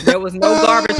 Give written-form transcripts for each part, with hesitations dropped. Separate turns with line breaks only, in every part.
There was no garbage.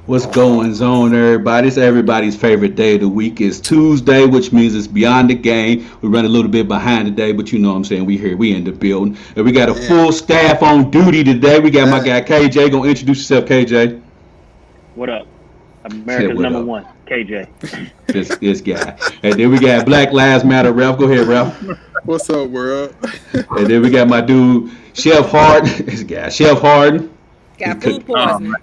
What's going on, everybody? It's everybody's favorite day of the week. It's Tuesday, which means it's beyond the game. We run a little bit behind today, but you know what I'm saying. We here, we in the building. And we got a full staff on duty today. We got my guy KJ. Gonna introduce yourself, KJ.
What up? America's number one, KJ.
This guy. And then we got Black Lives Matter, Ralph. Go ahead, Ralph.
What's up, world?
And then we got my dude, Chef Harden. This guy, Chef Harden.
Got food poisoning.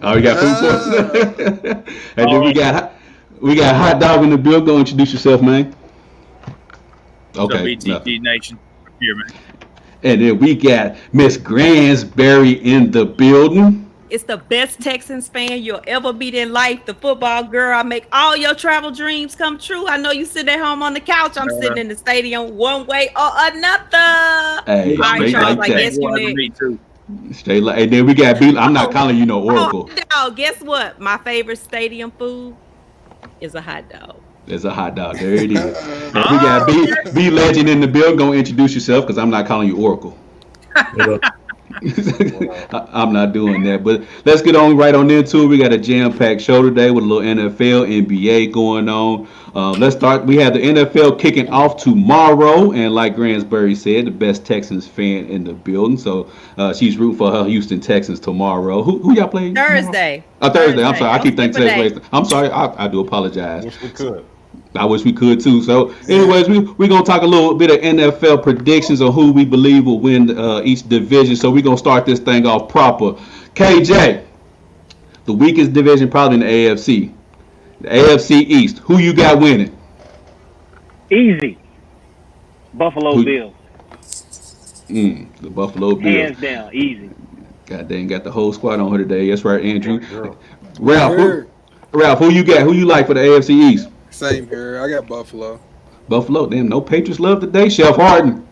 Oh, we got food poisoning. And then we got Hot Dog in the building. Go introduce yourself, man. Okay.
BTG Nation here, man.
And then we got Miss Gransberry in the building.
It's the best Texans fan you'll ever meet in life. The football girl. I make all your travel dreams come true. I know you sit at home on the couch. I'm sitting in the stadium one way or another.
Hey,
all right, Charles,
like
I guess you next.
Straight like, and then we got B. I'm not calling you no Oracle.
Oh, guess what? My favorite stadium food is a hot dog.
There's a hot dog. There it is. And we got B Legend in the building. Go introduce yourself because I'm not calling you Oracle. I'm not doing that. But let's get on right on into it. We got a jam-packed show today with a little NFL, NBA going on. Let's start. We have the NFL kicking off tomorrow, and like Gransberry said, the best Texans fan in the building. So she's rooting for her Houston Texans tomorrow. Who y'all playing?
Thursday.
Thursday. I'm sorry. I keep thinking today's. I'm sorry. I do apologize.
Wish we could.
I wish we could too. So, anyways, we're gonna talk a little bit of NFL predictions on who we believe will win each division. So we're gonna start this thing off proper. KJ, the weakest division probably in the AFC. The AFC East. Who you got winning?
Easy. Buffalo Bills.
The Buffalo Bills.
Hands down, easy.
God dang, got the whole squad on here today. That's right, Andrew. Ralph, who you got? Who you like for the AFC East?
Same here. I got Buffalo.
Buffalo. Damn, no Patriots love today. Chef Harden.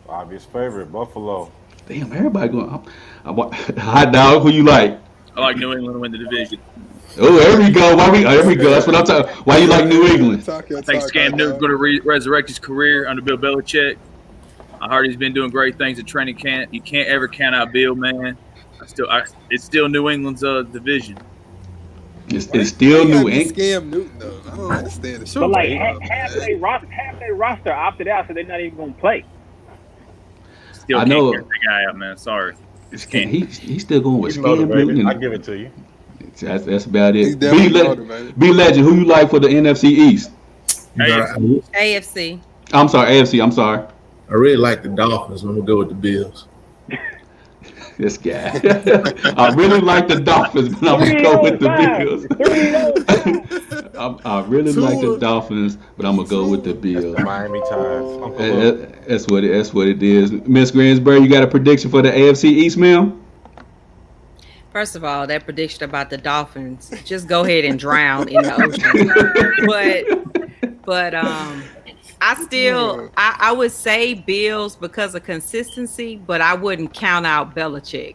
Obvious favorite, Buffalo.
Damn, everybody going. Hot Dog. Who you like?
I like New England to win the division.
Oh, there we go. There we go. That's what I'm talking. Why you like New England?
I think Cam Newton's going to resurrect his career under Bill Belichick. I heard he's been doing great things at training camp. You can't ever count out Bill, man. It's still New England's division.
It's still New England.
Scam Newton though. I don't understand the show.
But like half their roster opted out, so they're not even going to play.
Still can't get the guy out, man. Sorry.
He's still going with Scam Newton.
I give it to you.
That's about it.
B
Legend, who you like for the NFC East?
AFC.
I'm sorry, AFC. I'm sorry.
I really like the Dolphins. I'm gonna go with the Bills.
This guy. I really like the Dolphins, but I'm gonna go with the Bills. I really like the Dolphins, but I'm gonna go with the Bills.
Miami ties.
That's what it is. Miss Gransberry, you got a prediction for the AFC East, ma'am?
First of all, that prediction about the Dolphins, just go ahead and drown in the ocean. But I would say Bills because of consistency, but I wouldn't count out Belichick.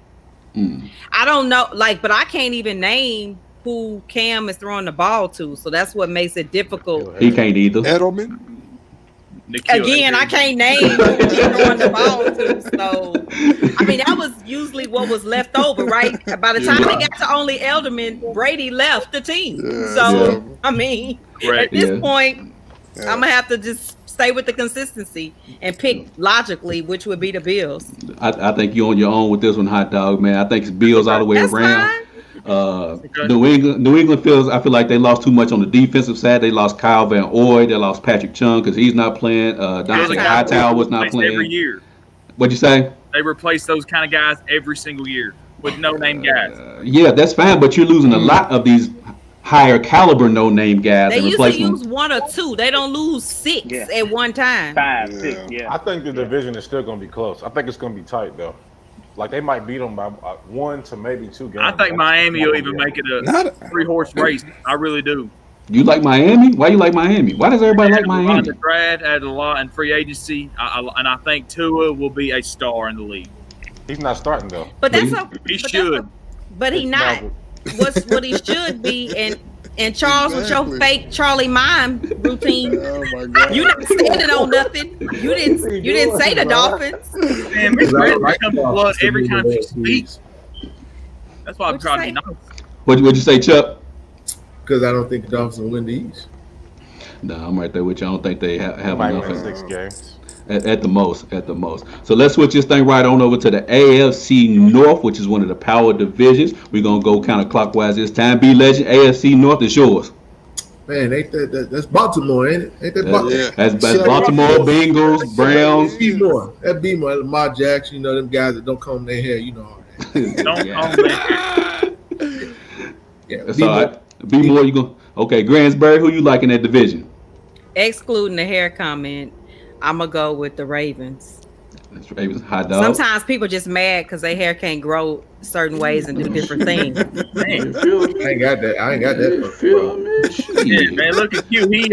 I don't know, but I can't even name who Cam is throwing the ball to, so that's what makes it difficult.
He can't either.
Edelman.
Again, I can't name who he's throwing the ball to, so I mean that was usually what was left over, right? By the time they got to only Edelman, Brady left the team. I mean, at this point, I'm gonna have to just stay with the consistency and pick logically, which would be the Bills.
I think you're on your own with this one, hot dog, man. I think it's Bills all the way
That's
around.
fine.
New England feels. I feel like they lost too much on the defensive side. They lost Kyle Van Noy. They lost Patrick Chung because he's not playing. Dante Hightower was not playing
every year.
What'd you say?
They replace those kind of guys every single year with no-name guys.
Yeah, that's fine, but you're losing a lot of these higher caliber no-name guys.
They
and
usually
replacing
use 1 or 2. They don't lose 6 at one time.
5, 6, yeah.
I think the division is still going to be close. I think it's going to be tight, though. Like, they might beat them by 1 to maybe 2 games.
I think Miami will even make it a 3-horse race. I really do.
You like Miami? Why you like Miami? Why does everybody like Miami?
The grad added a lot in free agency, and I think Tua will be a star in the league.
He's not starting, though.
But that's
He should.
But he not. What he should be, and Charles with your fake Charlie mime routine.
Oh my God.
You not standing on nothing. You didn't say the Dolphins.
Man, Miss Red becomes blood every time she speaks. That's why I'm trying to be nice.
What'd you say, Chuck?
Because I don't think the Dolphins will win the East.
No, I'm right there with you. I don't think they have
Might
enough.
win 6 games.
At the most. So let's switch this thing right on over to the AFC North, which is one of the power divisions. We're going to go kind of clockwise this time. B-Legend, AFC North is yours.
Man, ain't that's Baltimore, ain't it? Ain't that Baltimore?
Yeah.
That's Baltimore, Bengals, Browns.
B-More. That B-More, Lamar Jackson, them guys that don't comb their hair, all that.
Don't call me.
Yeah,
That's all right. B-More, you go. Okay, Gransbury, who you like in that division?
Excluding the hair comment, I'm going to go with the Ravens.
That's Ravens, hot dog.
Sometimes people just mad because their hair can't grow certain ways and do different things.
I ain't got that. I ain't got that.
Feel me?
Yeah, man, look at you. He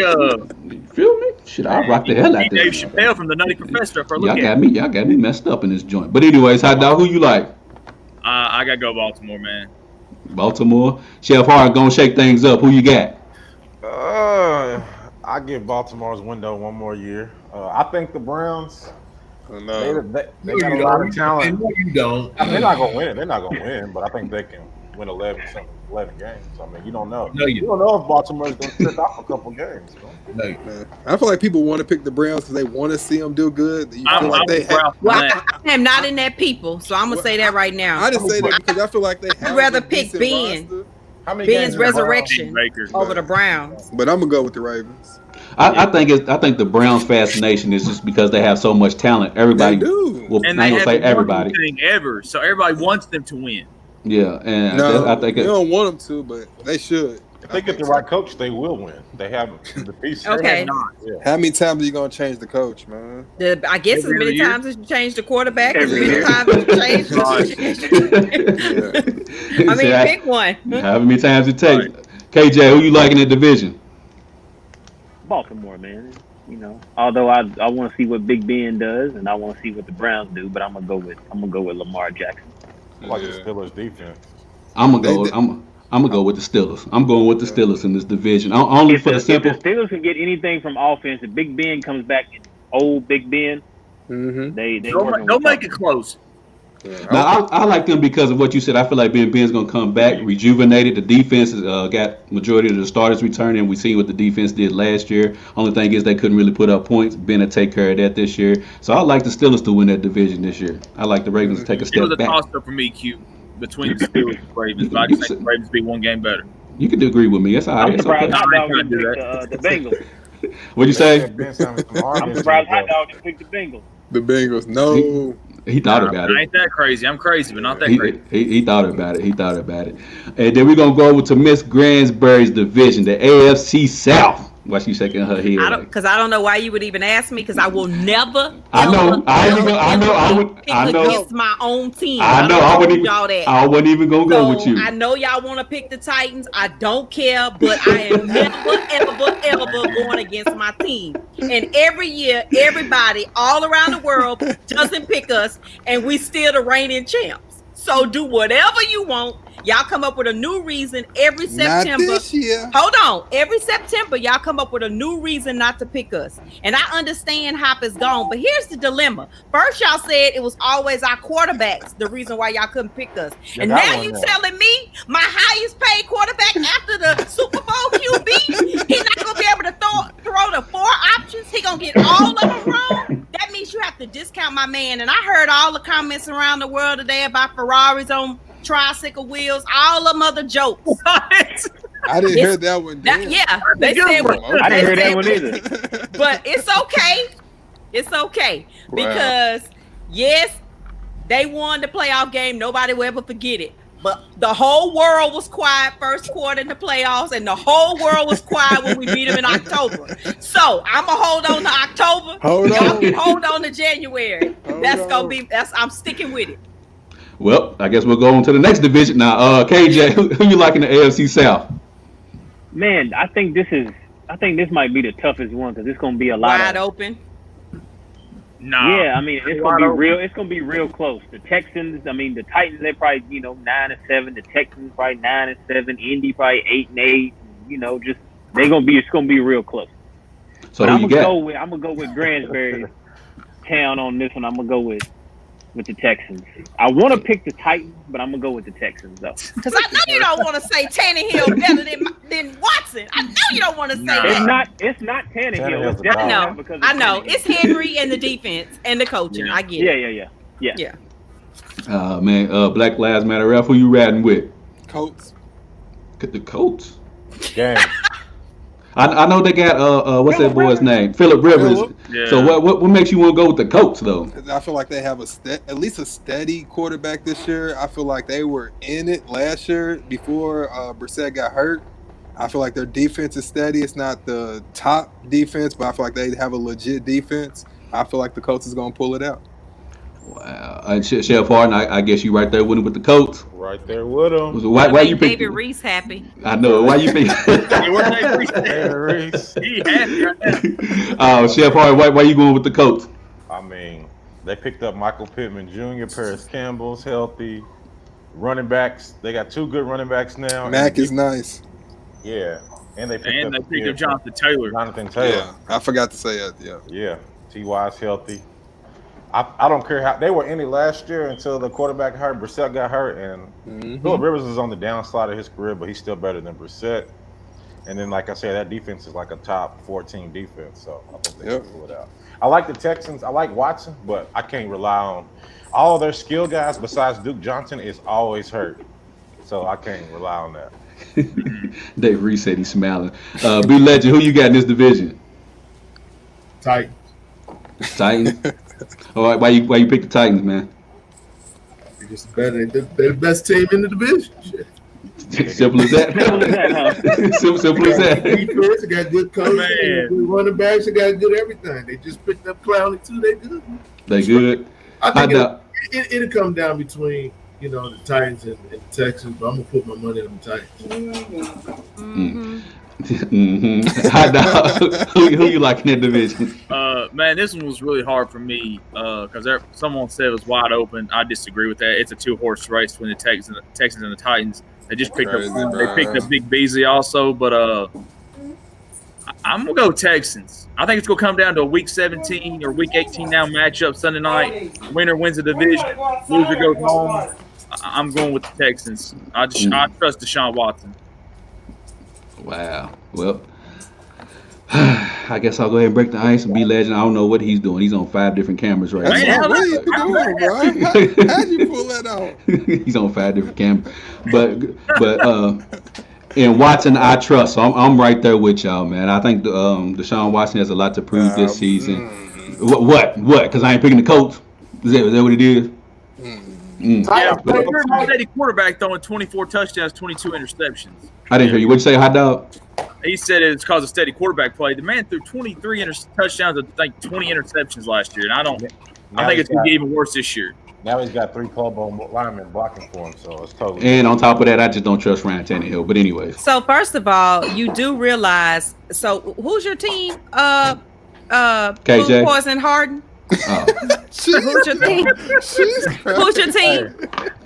Feel me? Shit, I'll rock the hell out
Dave
there.
Chappelle from the Nutty Professor for a look
Y'all got me messed up in this joint. But anyways, hot dog, who you like?
I gotta go Baltimore, man.
Baltimore. Chef Hart gonna shake things up. Who you got?
I give Baltimore's window 1 more year. I think the Browns.
No.
They got a lot of talent.
No, you don't.
They're not gonna win. They're not gonna win, but I think they can win 11 games. I mean, you don't know.
No,
you don't know if Baltimore's gonna trick off a couple games.
No.
I feel like people want to pick the Browns because they want to see them do good. You feel like they have,
Well, I am not in that people, so I'm gonna say that right now.
I didn't say that because I feel like they have
I'd rather
a
pick
decent
Ben.
roster,
How many
Ben's
games in a row?
resurrection
Baker.
over the Browns.
but I'm gonna go with the Ravens.
I think the Browns fascination is just because they have so much talent. Everybody
They do.
Well,
And
I
they
ain't
have
gonna say
the
everybody.
thing ever, so everybody wants them to win.
Yeah, and
No,
I think
you don't want them to, but they should.
If they get the right coach, they will win. They have the pieces.
Okay.
How many times are you gonna change the coach, man?
I guess as
Every
many
year.
times as you change the quarterback, as
Every
many
year.
times as you change. I mean, pick one.
However many times it takes. KJ, who you like in the division?
Baltimore, man. Although I want to see what Big Ben does, and I want to see what the Browns do, but I'm gonna go with Lamar Jackson.
Like the Steelers defense.
I'm gonna go with the Steelers. I'm going with the Steelers in this division. Only for the simple.
If the Steelers can get anything from offense, if Big Ben comes back, old Big Ben, they
Don't make it close.
Now I like them because of what you said. I feel like Ben's gonna come back rejuvenated. The defense got majority of the starters returning. We see what the defense did last year. Only thing is they couldn't really put up points. Ben will take care of that this year. So I like the Steelers to win that division this year. I like the Ravens to take a
It
step
was a
back.
toss-up for me, Q, between the Steelers and the Ravens. But I just think the Ravens be 1 game better.
You can agree with me. That's all right.
I'm
It's
surprised
okay.
Hot Dog
I
didn't
do
pick the Bengals.
What'd you say?
I'm surprised Hot Dog didn't pick the Bengals.
The Bengals, no.
He thought about
I
it.
ain't that crazy. I'm crazy, but not that
He,
crazy.
he thought about it. He thought about it. And then we're going to go over to Miss Gransbury's division, the AFC South. Why she shaking her head?
Because I don't know why you would even ask me. Because I will never.
I know.
Pick
I know.
against my own team.
I know. I wouldn't even.
y'all that.
I wasn't even gonna go with you.
I know y'all want to pick the Titans. I don't care, but I am never, ever going against my team. And every year, everybody all around the world doesn't pick us, and we still the reigning champs. So do whatever you want. Y'all come up with a new reason every September.
Not this year.
Hold on. Every September, y'all come up with a new reason not to pick us. And I understand Hop is gone, but here's the dilemma. First, y'all said it was always our quarterbacks, the reason why y'all couldn't pick us. And now you telling me my highest paid quarterback after the Super Bowl QB, he's not going to be able to throw throw the 4 options, he gonna get all of them wrong. That means you have to discount my man. And I heard all the comments around the world today about Ferraris on tricycle wheels, all them other jokes.
I didn't hear that one.
Yeah, they said
I didn't hear that one either.
But it's okay. It's okay. Because yes, they won the playoff game. Nobody will ever forget it. But the whole world was quiet first quarter in the playoffs, and the whole world was quiet when we beat them in October. So I'm gonna hold on to October. Hold on to January. I'm sticking with it.
Well, I guess we'll go on to the next division now. KJ, who you like in the AFC South?
Man, I think this might be the toughest one because it's gonna be a lot
wide open.
Nah.
Yeah, I mean it's gonna be real. It's gonna be real close. The Texans, I mean the Titans, they're probably 9-7. The Texans probably 9-7. Indy probably 8-8. It's gonna be real close.
So
but
I'm gonna
go with Gransbury Town on this one. I'm gonna go with the Texans. I want to pick the Titans, but I'm gonna go with the Texans though.
Because I know you don't want to say Tannehill better than Watson. I know you don't want to say that.
It's not Tannehill. It's definitely not because of
I know.
Tannehill.
It's Henry and the defense and the coaching.
Yeah.
I get it.
Yeah.
Man, Black Lives Matter. Ralph, who you riding with?
Colts.
The Colts.
Gang.
I know they got what's that boy's name? Phillip Rivers.
Yeah.
So what makes you want to go with the Colts though?
I feel like they have at least a steady quarterback this year. I feel like they were in it last year before Brissett got hurt. I feel like their defense is steady. It's not the top defense, but I feel like they have a legit defense. I feel like the Colts is going to pull it out.
Wow. Chef Harden, I guess you right there with him with the Coach.
Right there with him.
Why you pick
David Reese happy?
I know. Why you pick?
David Reese.
He happy right now.
Chef Harden, why you going with the Coach?
I mean, they picked up Michael Pittman Jr., Paris Campbell's healthy. Running backs, they got 2 good running backs now.
Mack is nice.
Yeah. And they picked
up Jonathan Taylor.
Yeah, I forgot to say that.
Yeah. T.Y.'s healthy. I don't care how they were in it last year until the quarterback hurt. Brissett got hurt, and Phillip Rivers is on the downslide of his career, but he's still better than Brissett. And then, like I said, that defense is like a top 14 defense, so I think they can pull it out. I like the Texans. I like Watson, but I can't rely on all of their skill guys besides Duke Johnson is always hurt, so I can't rely on that.
Dave Reese said he's smiling. B Legend, who you got in this division?
Titans.
Titans. All right, why you pick the Titans, man?
They're just better. They're the best team in the division. Shit.
Simple as that. Simple as that.
Defense, they got good coaches, they got good running backs, they got good everything. They just picked up Clowney too. They good.
They good.
I think it'll come down between the Titans and the Texans, but I'm gonna put my money on the Titans.
Hot dog. Who you like in that division?
Man, this one was really hard for me because someone said it was wide open. I disagree with that. It's a 2-horse race between the Texans and the Titans. They just picked up Big Beasley also, but I'm gonna go Texans. I think it's gonna come down to a Week 17 or Week 18 now matchup Sunday night. Winner wins the division. Loser goes home. I'm going with the Texans. I trust Deshaun Watson.
Wow. Well, I guess I'll go ahead and break the ice and be Legend. I don't know what he's doing. He's on 5 different cameras right now.
What are you doing, bro? How'd you pull that out?
He's on 5 different cameras. But in Watson, I trust. So I'm right there with y'all, man. I think Deshaun Watson has a lot to prove this season. What? Because I ain't picking the coach. Is that what it is?
Yeah, but steady quarterback throwing 24 touchdowns, 22 interceptions.
I didn't hear you. What'd you say, hot dog?
He said it's because of steady quarterback play. The man threw 23 touchdowns and 20 interceptions last year, and I think it's going to get even worse this year.
Now he's got 3 Pro Bowl linemen blocking for him, so it's totally.
And on top of that, I just don't trust Ryan Tannehill. But anyways.
So first of all, you do realize. So who's your team?
KJ.
Poison Harden. Who's your team?
She's
Who's your team?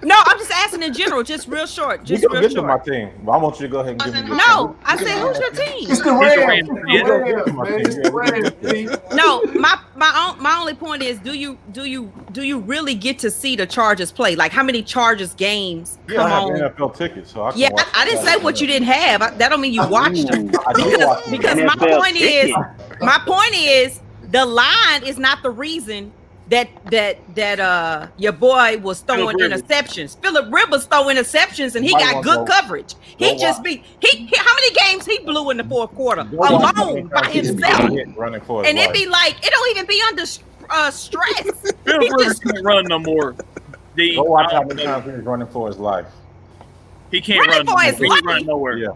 No, I'm just asking in general, just real short.
You
Just
can
real
get to my
short.
team. But I want you to go ahead and give me your
No, I said who's your team?
It's the Rams. It's the Rams.
No, my only point is, do you really get to see the Chargers play? Like, how many Chargers games
I
come
have
on?
NFL tickets, so I can
Yeah,
watch
I didn't say what you didn't have. That don't mean you watched them.
I do watch them.
Because my
NFL
point is, the line is not the reason that your boy was throwing interceptions. Phillip Rivers throw interceptions and he got good coverage. He just how many games he blew in the fourth quarter alone by himself? And it be like, it don't even be under stress.
Phillip Rivers can't run no more.
Go watch how many times he's running for his life.
He can't run
for his life?
run nowhere.
Yeah,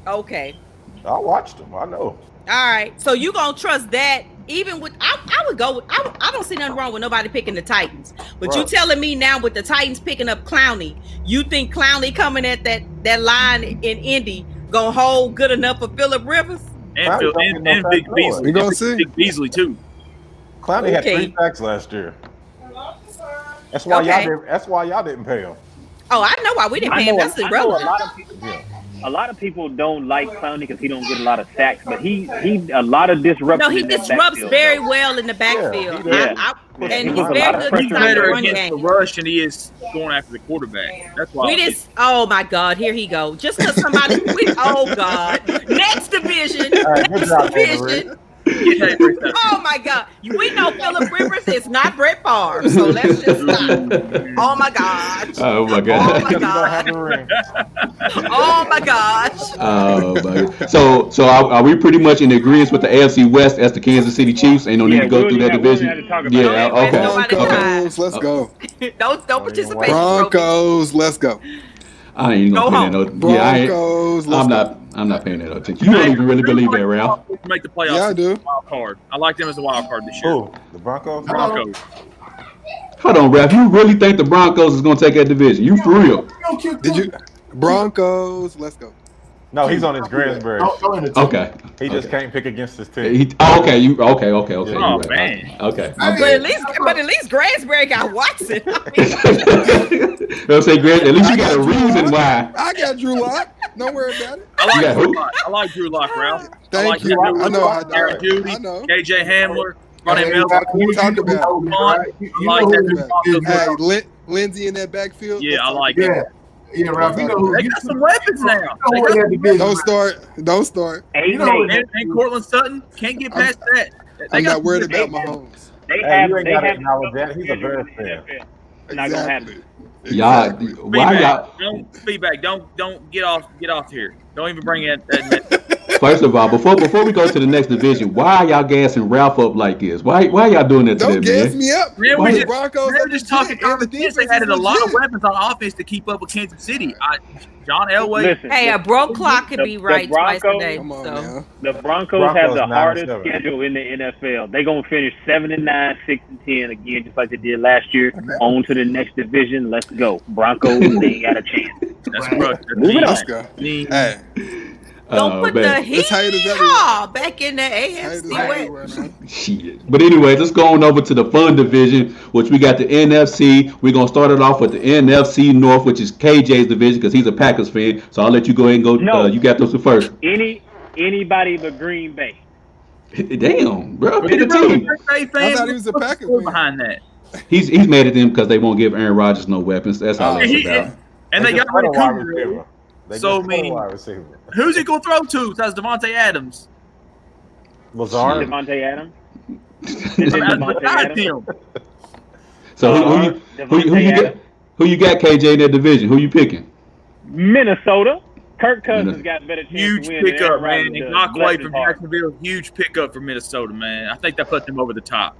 Okay.
I watched him. I know.
All right. So you gonna trust that? Even with, I would go. I don't see nothing wrong with nobody picking the Titans. But you telling me now with the Titans picking up Clowney, you think Clowney coming at that line in Indy gonna hold good enough for Phillip Rivers?
And Big Beasley.
We gonna see.
Big Beasley too.
Clowney had 3 sacks last year. That's why y'all didn't pay him.
Oh, I know why we didn't pay him. That's his brother.
A lot of people don't like Clowney because he don't get a lot of sacks, but he a lot of disruption.
No, he disrupts very well in the backfield. And he's very good
He's better
to run
against
game.
the rush than he is going after the quarterback. That's why.
Oh my God, here he go. Just because somebody, oh God, next division, next division. Oh my God, we know Phillip Rivers is not Brett Favre, so let's just stop. Oh my gosh.
Oh my God.
Oh my God. Oh my gosh.
Oh my. So are we pretty much in agreement with the AFC West as the Kansas City Chiefs? Ain't no need to go through that division. Yeah. Okay.
Broncos, let's go.
Don't participate.
Broncos, let's go.
I ain't even gonna pay that no.
Broncos,
I'm not paying that no attention. You don't even really believe that, Ralph.
Make the playoffs.
Yeah, I do.
Wild card. I like them as a wild card this year.
Who? The Broncos?
Broncos.
Hold on, Ralph. You really think the Broncos is gonna take that division? You for real?
Did you? Broncos, let's go.
No, he's on his Greensbury.
Okay.
He just can't pick against his team.
Okay.
Oh
right.
man.
Okay.
But at least Gransbury got Watson.
Don't say Grant. At least you got a reason why.
I got Drew Lock. Don't worry about it.
I like Drew Lock, Ralph.
Thank you. I know.
Aaron Judy,
I know.
KJ Hamler, Ronnie Mel.
Talk about
it.
Hey, Lindsey in that backfield.
Yeah, I like it.
Yeah, Ralph. You know,
they got some weapons now.
Don't start.
And
Cortland Sutton can't get past that.
I'm not worried about Mahomes.
They have
that. He's a Bears fan.
Not gonna happen.
Y'all, why y'all?
Don't feedback. Don't get off here. Don't even bring that.
First of all, before we go to the next division, why y'all gassing Ralph up like this? Why y'all doing that to
Don't
them,
gas
man?
me up.
Man,
we're
just talking common sense. They added a lot of weapons on offense to keep up with Kansas City. John Elway.
Listen,
Hey, a broke clock could be right twice a day.
Come on,
So
man.
The Broncos have the
9-7.
hardest schedule in the NFL. They're gonna finish 7-9, 6-10 again, just like they did last year. On to the next division. Let's go, Broncos. They ain't got a chance.
That's right.
Let's go. Hey,
don't put the
It's haters
hee-haw back in the AFC West.
Shit. But anyway, let's go on over to the fun division, which we got the NFC. We're gonna start it off with the NFC North, which is KJ's division because he's a Packers fan. So I'll let you go ahead and go.
No.
You got those two first.
Anybody but Green Bay.
Damn, bro, pick a team.
I thought he was a Packers fan.
Behind that.
He's mad at them because they won't give Aaron Rodgers no weapons. That's all that's about.
And they got rid of Cooper. So,
I mean,
who's he going to throw to? That's Devontae Adams.
Lazard.
Devontae Adams.
So who you got, KJ, in that division? Who you picking?
Minnesota. Kirk Cousins got a better chance
huge
to win.
Pickup, man. And Knockway from Jacksonville, huge pickup for Minnesota, man. I think that put them over the top.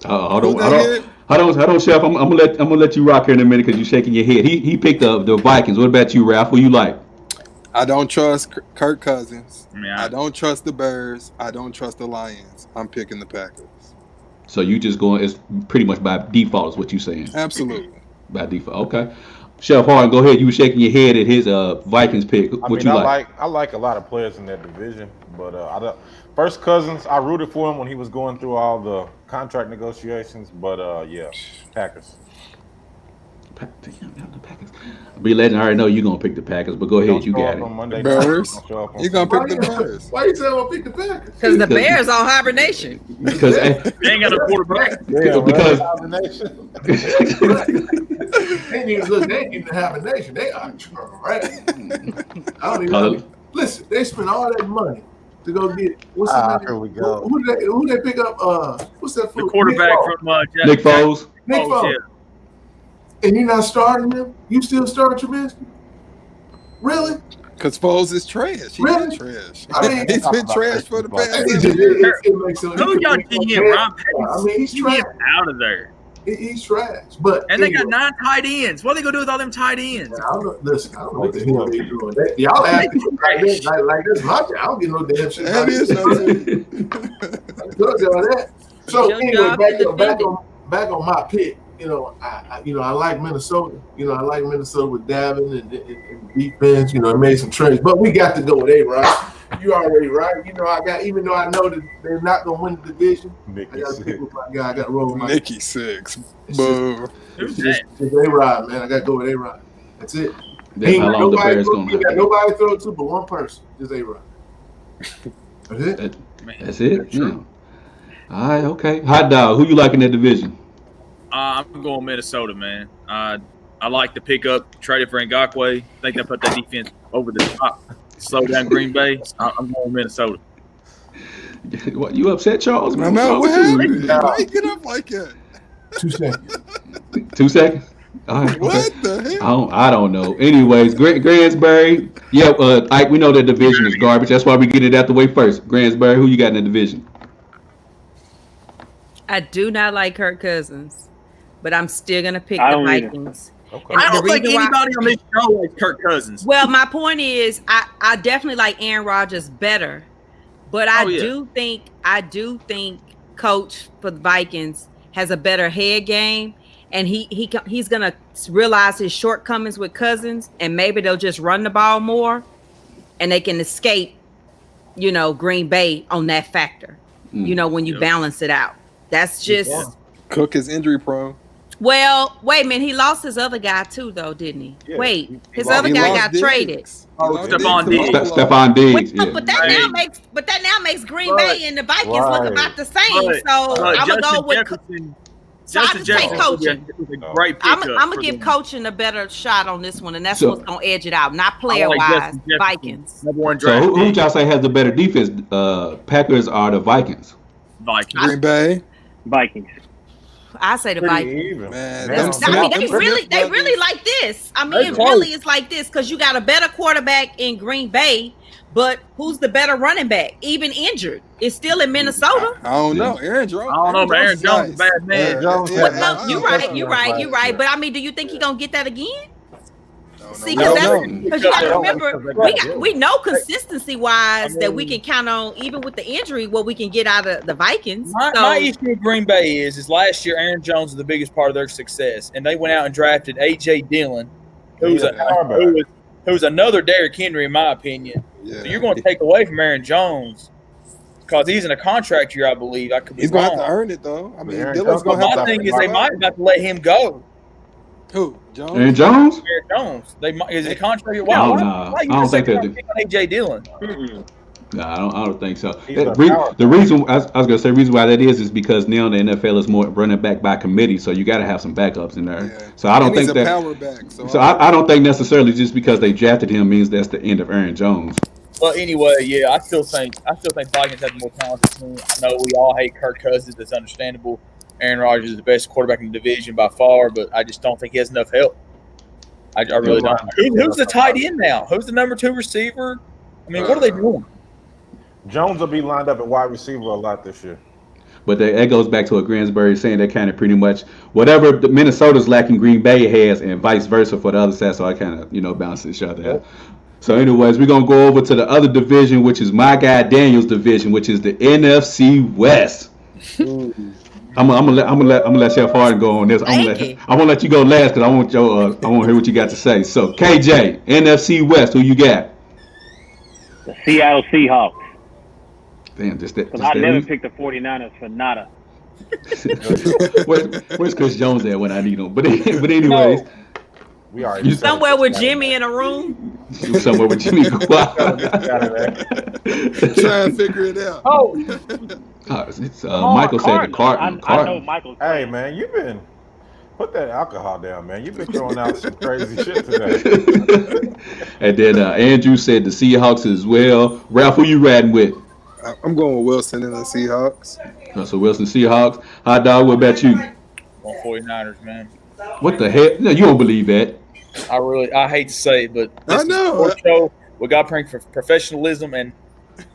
Hold on, Chef. I'm gonna let you rock here in a minute because you're shaking your head. He picked up the Vikings. What about you, Ralph? Who you like?
I don't trust Kirk Cousins.
Yeah.
I don't trust the Bears. I don't trust the Lions. I'm picking the Packers.
So you just going? It's pretty much by default, is what you're saying.
Absolutely.
By default, okay. Chef Harden, go ahead. You were shaking your head at his Vikings pick. What you like?
I like a lot of players in that division, but I don't. First Cousins, I rooted for him when he was going through all the contract negotiations, but yeah, Packers.
Damn, the Packers. B Legend, I already know you're gonna pick the Packers, but go ahead, you got it.
Bears. You're gonna pick the Bears.
Why you saying I'm gonna pick the Packers?
Because the Bears on hibernation.
Because
They ain't got a quarterback.
because
They ain't even have a nation. They are right. I don't even listen. They spent all that money to go get what's his name?
Here we go.
Who they pick up? What's that?
The quarterback from
Nick Foles.
Nick Foles.
Yeah.
And you're not starting him? You still start Trubisky? Really?
Because Foles is trash. He's been trash.
I mean,
he's been trash for the past.
It makes sense.
Who y'all GM? Ron Pace?
I mean, he's trash.
Out of there.
He's trash. But
And they got 9 tight ends. What are they gonna do with all them tight ends?
I don't know. Listen, I don't know what the hell they doing. Y'all asking like this, like this. My I don't get no damn shit.
That is
I told y'all that. So
Your
anyway,
job
back on my pick. You know, I like Minnesota. You know, I like Minnesota with Davin and defense. You know, it made some trades, but we got to go with A-Rod. You already right. You know, even though I know that they're not gonna win the division, I got to pick with my guy. I got to roll with my
Nicky 6. Boo.
Who's
It's
that?
A-Rod, man. I got to go with A-Rod. That's it.
That's how long the Bears gonna
You got nobody to throw to but one person. Just A-Rod. That's it.
That's it. Yeah. All right. Okay. Hot dog. Who you like in that division?
I'm going Minnesota, man. I like the pickup, traded for Ngakoue. I think they put that defense over the top, slow down Green Bay. I'm going Minnesota.
What, you upset, Charles?
I know what happened. Why you get up like that?
2 seconds.
2 seconds. All right.
What
Okay.
the hell?
I don't know. Anyways, Gransbury. Yeah, Ike, we know that division is garbage. That's why we get it out the way first. Gransbury, who you got in the division?
I do not like Kirk Cousins, but I'm still gonna pick the Vikings.
Okay.
I don't think
reason why-
anybody on this show likes Kirk Cousins.
Well, my point is, I definitely like Aaron Rodgers better, but I do think Coach for the Vikings has a better head game, and he's gonna realize his shortcomings with Cousins, and maybe they'll just run the ball more, and they can escape, Green Bay on that factor. When you balance it out, that's just
Cook is injury prone.
Well, wait a minute. He lost his other guy too, though, didn't he?
Yeah.
Wait, his other guy got traded.
Stephon Diggs.
Stephon Diggs.
Well,
Yeah.
but that now makes Green Bay and the Vikings look about the same. So I'm gonna go with. So I just take coaching.
Great
I'm gonna give coaching a better shot on this one, and that's what's gonna edge it out, not player wise. Vikings.
Number one
So
draft.
who y'all say has the better defense? Packers or the Vikings?
Vikings.
Green Bay.
Vikings.
I say the Vikings.
Even.
Man,
I mean, they really like this. I mean, it really is like this because you got a better quarterback in Green Bay, but who's the better running back? Even injured, it's still in Minnesota.
I don't know. Aaron Jones.
I don't know, but Aaron Jones is a bad man.
No, you're right. But I mean, do you think he's gonna get that again? See,
No.
because you got to remember, we know consistency wise that we can count on, even with the injury, what we can get out of the Vikings.
My issue with Green Bay is last year Aaron Jones was the biggest part of their success, and they went out and drafted A.J. Dillon, who's another Derrick Henry in my opinion.
Yeah.
So you're going to take away from Aaron Jones because he's in a contract year, I believe. I could be
He's going to
wrong.
have to earn it, though. I mean,
Aaron
Dylan's
Jones
going to have
My
to.
thing is they might have to let him go.
Who? Jones?
Aaron Jones?
Aaron Jones. They might is it a contract year?
No,
Why
I
you
don't
just
think
say
they
pick on A.J. Dillon?
No, I don't think so.
He's a
The reason I was gonna say the reason why that is because now the NFL is more running back by committee, so you got to have some backups in there.
Yeah.
So I don't
And
think
he's a
that.
power back.
So I don't think necessarily just because they drafted him means that's the end of Aaron Jones.
But anyway, yeah, I still think Vikings have the more talented team. I know we all hate Kirk Cousins. That's understandable. Aaron Rodgers is the best quarterback in the division by far, but I just don't think he has enough help. I really don't. Who's the tight end now? Who's the number 2 receiver? I mean, what are they doing?
Jones will be lined up at wide receiver a lot this year.
But that goes back to what Gransbury is saying. That kind of pretty much whatever the Minnesota's lacking, Green Bay has, and vice versa for the other side. So I kind of balance each other out. So, anyways, we're gonna go over to the other division, which is my guy Daniel's division, which is the NFC West. I'm gonna let Chef Harden go on this. I'm gonna let you go last because I want to hear what you got to say. So KJ, NFC West, who you got?
The Seattle Seahawks.
Damn, just that.
Because I never picked the 49ers for nada.
Where's Chris Jones at when I need him? But anyways,
we already
somewhere with Jimmy in a room.
Somewhere with Jimmy.
Trying to figure it out.
Michael said the Cardinals.
I know Michael.
Hey man, you've been put that alcohol down, man. You've been throwing out some crazy shit today.
And then Andrew said the Seahawks as well. Ralph, who you riding with?
I'm going with Wilson and the Seahawks.
So Wilson Seahawks. Hot dog, what about you?
49ers, man.
What the heck? No, you don't believe that.
I hate to say it, but
I know.
Show, we got praying for professionalism, and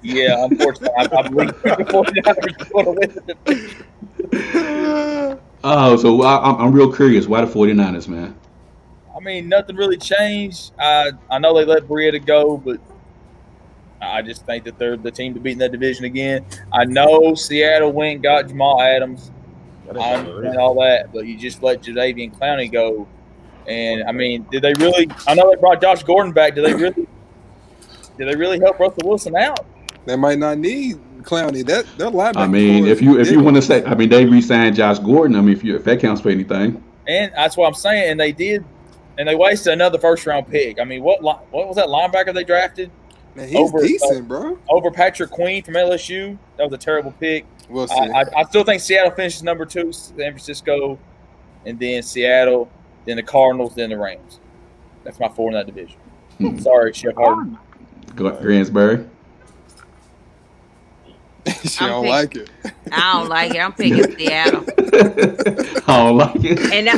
yeah, unfortunately, I believe the 49ers are going to win the division.
Oh, so I'm real curious. Why the 49ers, man?
I mean, nothing really changed. I know they let Brietta go, but I just think that they're the team to beat in that division again. I know Seattle went and got Jamal Adams. I understand all that, but you just let Jadeveon Clowney go. And I mean, did they really? I know they brought Josh Gordon back. Did they really help Russell Wilson out?
They might not need Clowney. That linebacker.
I mean, if you want to say, I mean, they re-signed Josh Gordon. I mean, if that counts for anything.
And that's what I'm saying. And they did, and they wasted another first-round pick. I mean, what was that linebacker they drafted?
Man, he's decent, bro.
Over Patrick Queen from LSU. That was a terrible pick.
We'll see.
I still think Seattle finishes number 2, San Francisco, and then Seattle, then the Cardinals, then the Rams. That's my 4 in that division. Sorry, Chef Harden.
Gransbury.
She don't like it.
I don't like it. I'm picking Seattle.
I don't like it.
And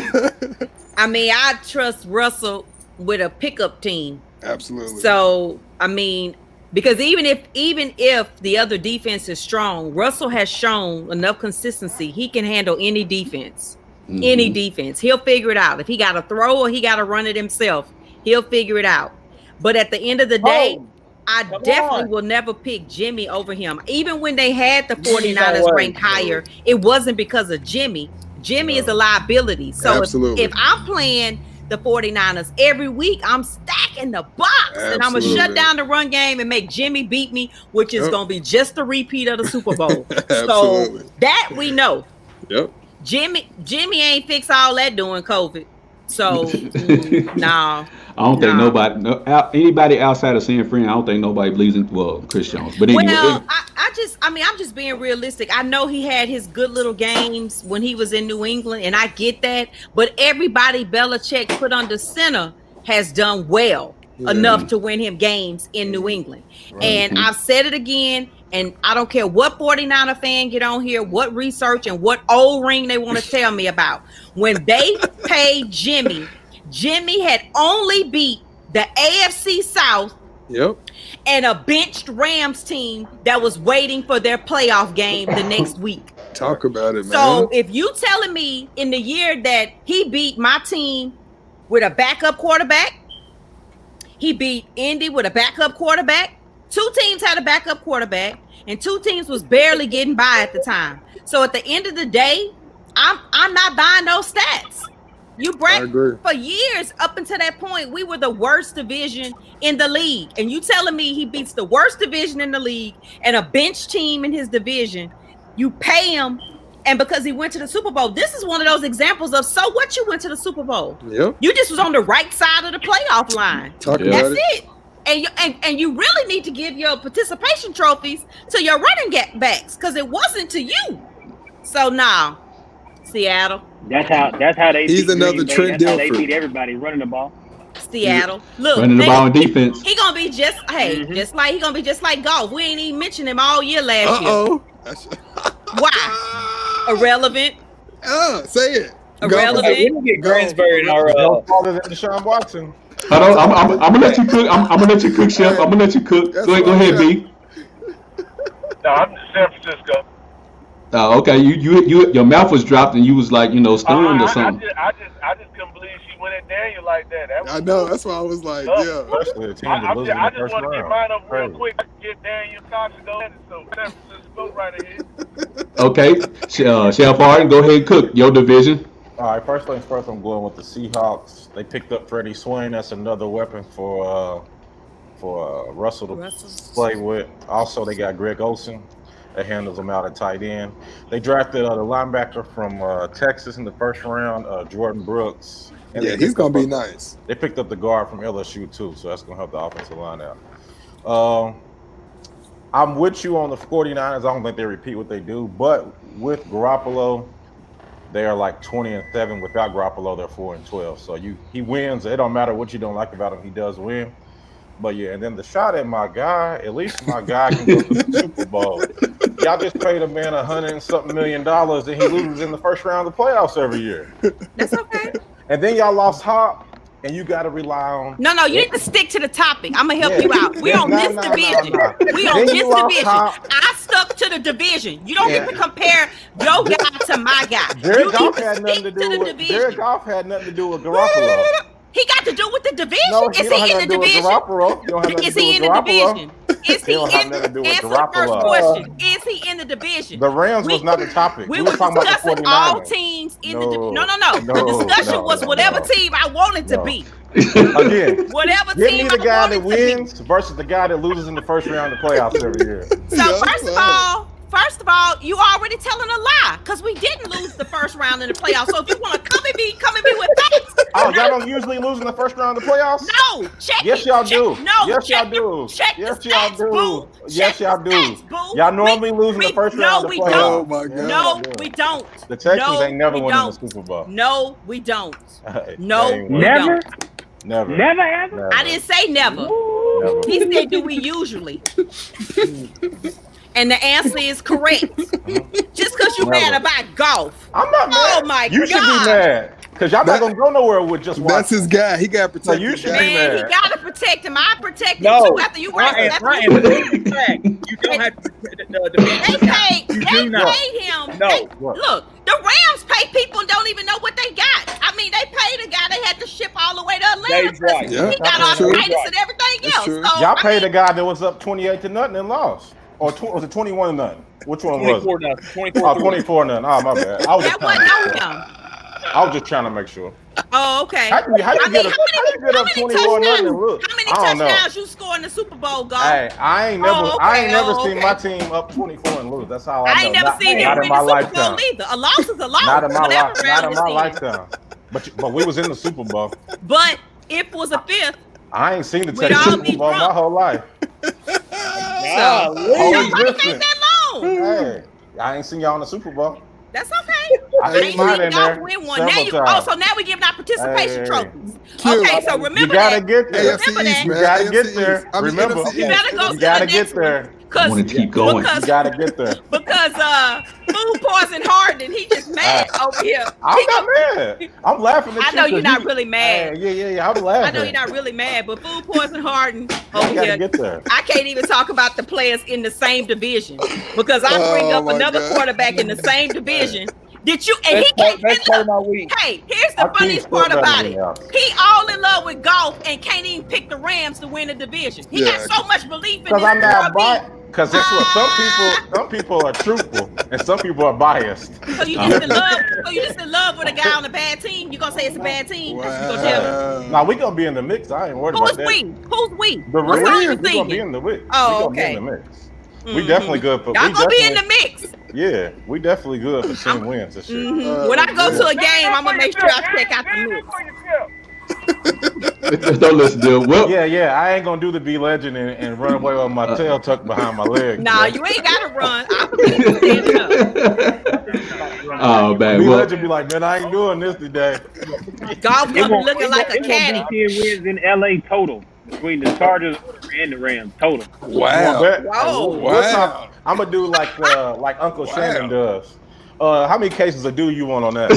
I mean, I trust Russell with a pickup team.
Absolutely.
So, I mean, because even if the other defense is strong, Russell has shown enough consistency. He can handle any defense. Mm-hmm. Any defense. He'll figure it out. If he got to throw or he got to run it himself, he'll figure it out. But at the end of the day, I definitely will never pick Jimmy over him. Even when they had the 49ers ranked higher, it wasn't because of Jimmy. Jimmy is a liability. So if I'm playing the 49ers every week, I'm stacking the box. And I'm going to shut down the run game and make Jimmy beat me, which is going to be just a repeat of the Super Bowl. So that we know.
Yep.
Jimmy ain't fix all that during COVID. So no.
I don't think anybody outside of San Fran, I don't think nobody believes in Chris Jones. But anyway,
I'm just being realistic. I know he had his good little games when he was in New England, and I get that. But everybody Belichick put under center has done well enough to win him games in New England. Right. And I've said it again, and I don't care what 49er fan get on here, what research and what old ring they want to tell me about. When they paid Jimmy had only beat the AFC South and a benched Rams team that was waiting for their playoff game the next week.
Talk about it, man.
So if you telling me in the year that he beat my team with a backup quarterback, he beat Indy with a backup quarterback, 2 teams had a backup quarterback, and 2 teams was barely getting by at the time. So at the end of the day, I'm not buying those stats. For years up until that point, we were the worst division in the league. And you telling me he beats the worst division in the league and a bench team in his division, you pay him, and because he went to the Super Bowl, this is one of those examples of, so what, you went to the Super Bowl.
Yep.
You just was on the right side of the playoff line. That's it. And you really need to give your participation trophies to your running backs, because it wasn't to you. So now, Seattle.
That's how they.
He's another Trent Dilfer.
They beat everybody running the ball.
Seattle. Look,
running the ball in defense.
He gonna be just like golf. We ain't even mentioned him all year last year. Why? Irrelevant.
Say it.
Irrelevant.
We can get Gransbury in our
farther than Deshaun Watson.
Hold on, I'm gonna let you cook. I'm gonna let you cook, Chef. I'm gonna let you cook. Go ahead, B.
No, I'm in San Francisco.
Okay. Your mouth was dropped and you was like, stunned or something.
I just couldn't believe she went at Daniel like that.
I know. That's why I was like, yeah.
Especially a team that loses in
I
the
just
first
want to get
round.
mine up real
Crazy.
quick. Get Daniel Cox to go in. So whatever, just go right ahead.
Okay. Chef Harden, go ahead and cook your division.
All right, first things first, I'm going with the Seahawks. They picked up Freddie Swain. That's another weapon for Russell to play with. Also, they got Greg Olsen that handles them out at tight end. They drafted the linebacker from Texas in the first round, Jordan Brooks. And
Yeah, he's gonna be nice.
They picked up the guard from LSU too, so that's gonna help the offensive line out. I'm with you on the 49ers. I don't think they repeat what they do, but with Garoppolo, they are like 20-7. Without Garoppolo, they're 4-12. So he wins. It don't matter what you don't like about him, he does win. But yeah, and then the shot at my guy, at least my guy can go to the Super Bowl. Y'all just paid a man $100 and something million, and he loses in the first round of the playoffs every year.
That's okay.
And then y'all lost Hop, and you got to rely on.
No, you need to stick to the topic. I'm gonna help you out. We on this division. We on
Then
this
you lost
division.
Hop.
I stuck to the division. You don't get to compare your guy to my guy.
Jared
You
Goff
need to
had nothing
stick
to
to
do
the
with.
division.
Jared Goff had nothing to do with Garoppolo.
He got to do with the division.
No,
Is
he don't
he
have
in
nothing
the
to do with
division?
Garoppolo. You don't have nothing
Is
to do
he
with
in the
Garoppolo.
division? Is
He
he
don't have
in?
nothing to do with
Answer the first
Garoppolo.
question. Is he in the division?
The Rams was not the topic.
We
We
were
were talking about the
discussing all
49ers.
teams in
No,
the no. The discussion was whatever team I wanted to be.
Again,
Whatever
give
team
me the
I
guy
wanted
that
to be.
wins versus the guy that loses in the first round of the playoffs every year.
So first of all, you already telling a lie because we didn't lose the first round in the playoffs. So if you want to come at me with facts.
Oh, y'all don't usually lose in the first round of the playoffs?
No, check
Yes,
it.
y'all
Check-
do.
No,
Yes,
check
y'all do.
Check
Yes,
the
y'all
stats,
do.
boo.
Yes,
Check
y'all
the
do.
stats, boo.
Y'all normally lose in the first round of the playoffs.
Oh my God.
No, we don't.
The Texans
No,
ain't never
we
winning the
don't.
Super Bowl.
No, we don't.
They
No,
ain't
we
winning.
Never?
don't.
Never.
Never ever?
Never.
I didn't say never.
Never.
He said, do we usually? And the answer is correct. Just because you're mad about golf.
I'm not mad.
Oh my
You should be
God.
mad. Because y'all not going to go nowhere with just watching.
That's his guy. He got protected.
you should be
Man, he
mad.
gotta protect him. I protect him
No,
too after you went
Ryan,
after
Ryan,
you-
you don't have to
They
defend him.
paid
You do not.
him.
No.
Look, the Rams pay people and don't even know what they got. I mean, they paid a guy they had to ship all the way to Atlanta.
Dave's right.
Yeah,
He got
that's true.
arthritis and everything
That's
else.
true.
So,
Y'all
I
paid
mean,
a guy that was up 28-0 and lost. Or was it 21-0? Which one was it?
24-0.
Oh, 24-0. Oh, my bad. I was
that
just trying to
wasn't
make
on
sure.
him.
I was just trying to make sure.
Oh, okay.
How you
I mean,
get up 21-0 and lose?
How many
I don't know.
touchdowns you score in the Super Bowl, Golf?
Hey, I ain't never
okay.
seen my team up 24 and lose. That's how I know.
I ain't never seen him
not
win
in
the
my
Super
lifetime.
Bowl either. A loss is a loss.
Not in my
whatever
life.
round
Not in
it's
my lifetime. But we was in the Super Bowl.
But if it was a fifth,
I ain't seen the
We'd
Texas
all
Super
be
Bowl my
drunk.
whole life.
so
Whole
nobody ain't
existence.
that long.
Hey, I ain't seen y'all in the Super Bowl.
That's okay.
I
ain't
seen mine
seen
in
y'all
there
win one. Now
several times.
so now we giving out participation
Hey.
trophies.
Cute.
Okay, so remember
You gotta
that.
get there.
AFC
Remember
East,
that.
You
man.
gotta
AFC
get there.
East. I mean,
Remember,
NFC
You
East.
gotta go
you
to
gotta
the
get
next
there.
one.
I want to keep going.
You gotta get there.
Because food poison Harden, he just mad over here.
I'm not mad. I'm laughing at you.
I know you're
'cause
not
you-
really mad.
Hey, yeah. I'm laughing.
I know you're not really mad, but food poison Harden
You
over
gotta
here.
get there.
I can't even talk about the players in the same division because I bring
Oh,
up
my
another
God.
quarterback in the same division. Did you? And he can't.
That's part of my week.
Hey, here's the
Our team's
funniest
still
part
better
about
than
it.
y'all.
He all in love with golf and can't even pick the Rams to win the division. He got
Yeah.
so much belief in
Because
this
I'm not
RB.
biased. Because that's what some people are truthful and some people are biased.
So you just in love. So you just in love with a guy on a bad team. You gonna say it's a bad team? That's what you gonna tell me.
Now we gonna be in the mix. I ain't worried
Who's
about that.
we? Who's we?
The
What song you
Rams, we gonna be
singing?
in the mix.
Oh,
we gonna
okay.
be in the mix. We
Mhm.
definitely good for.
Y'all
we
gonna be in
definitely-
the mix.
Yeah, we definitely good for team wins this year.
Mhm. When I go to a game, I'm gonna make sure I check out the mix.
Don't listen to him. Well,
Yeah. I ain't gonna do the B legend and run away with my tail tucked behind my leg.
Nah, you ain't gotta run. I'm standing up.
Oh man,
B
well,
legend be like, man, I ain't doing this today.
Golf gonna be looking like a
It's gonna
caddy.
be 10 wins in LA total between the Chargers and the Rams total.
Wow.
Whoa.
I'm gonna do like Uncle Shannon does. How many cases of do you want on that?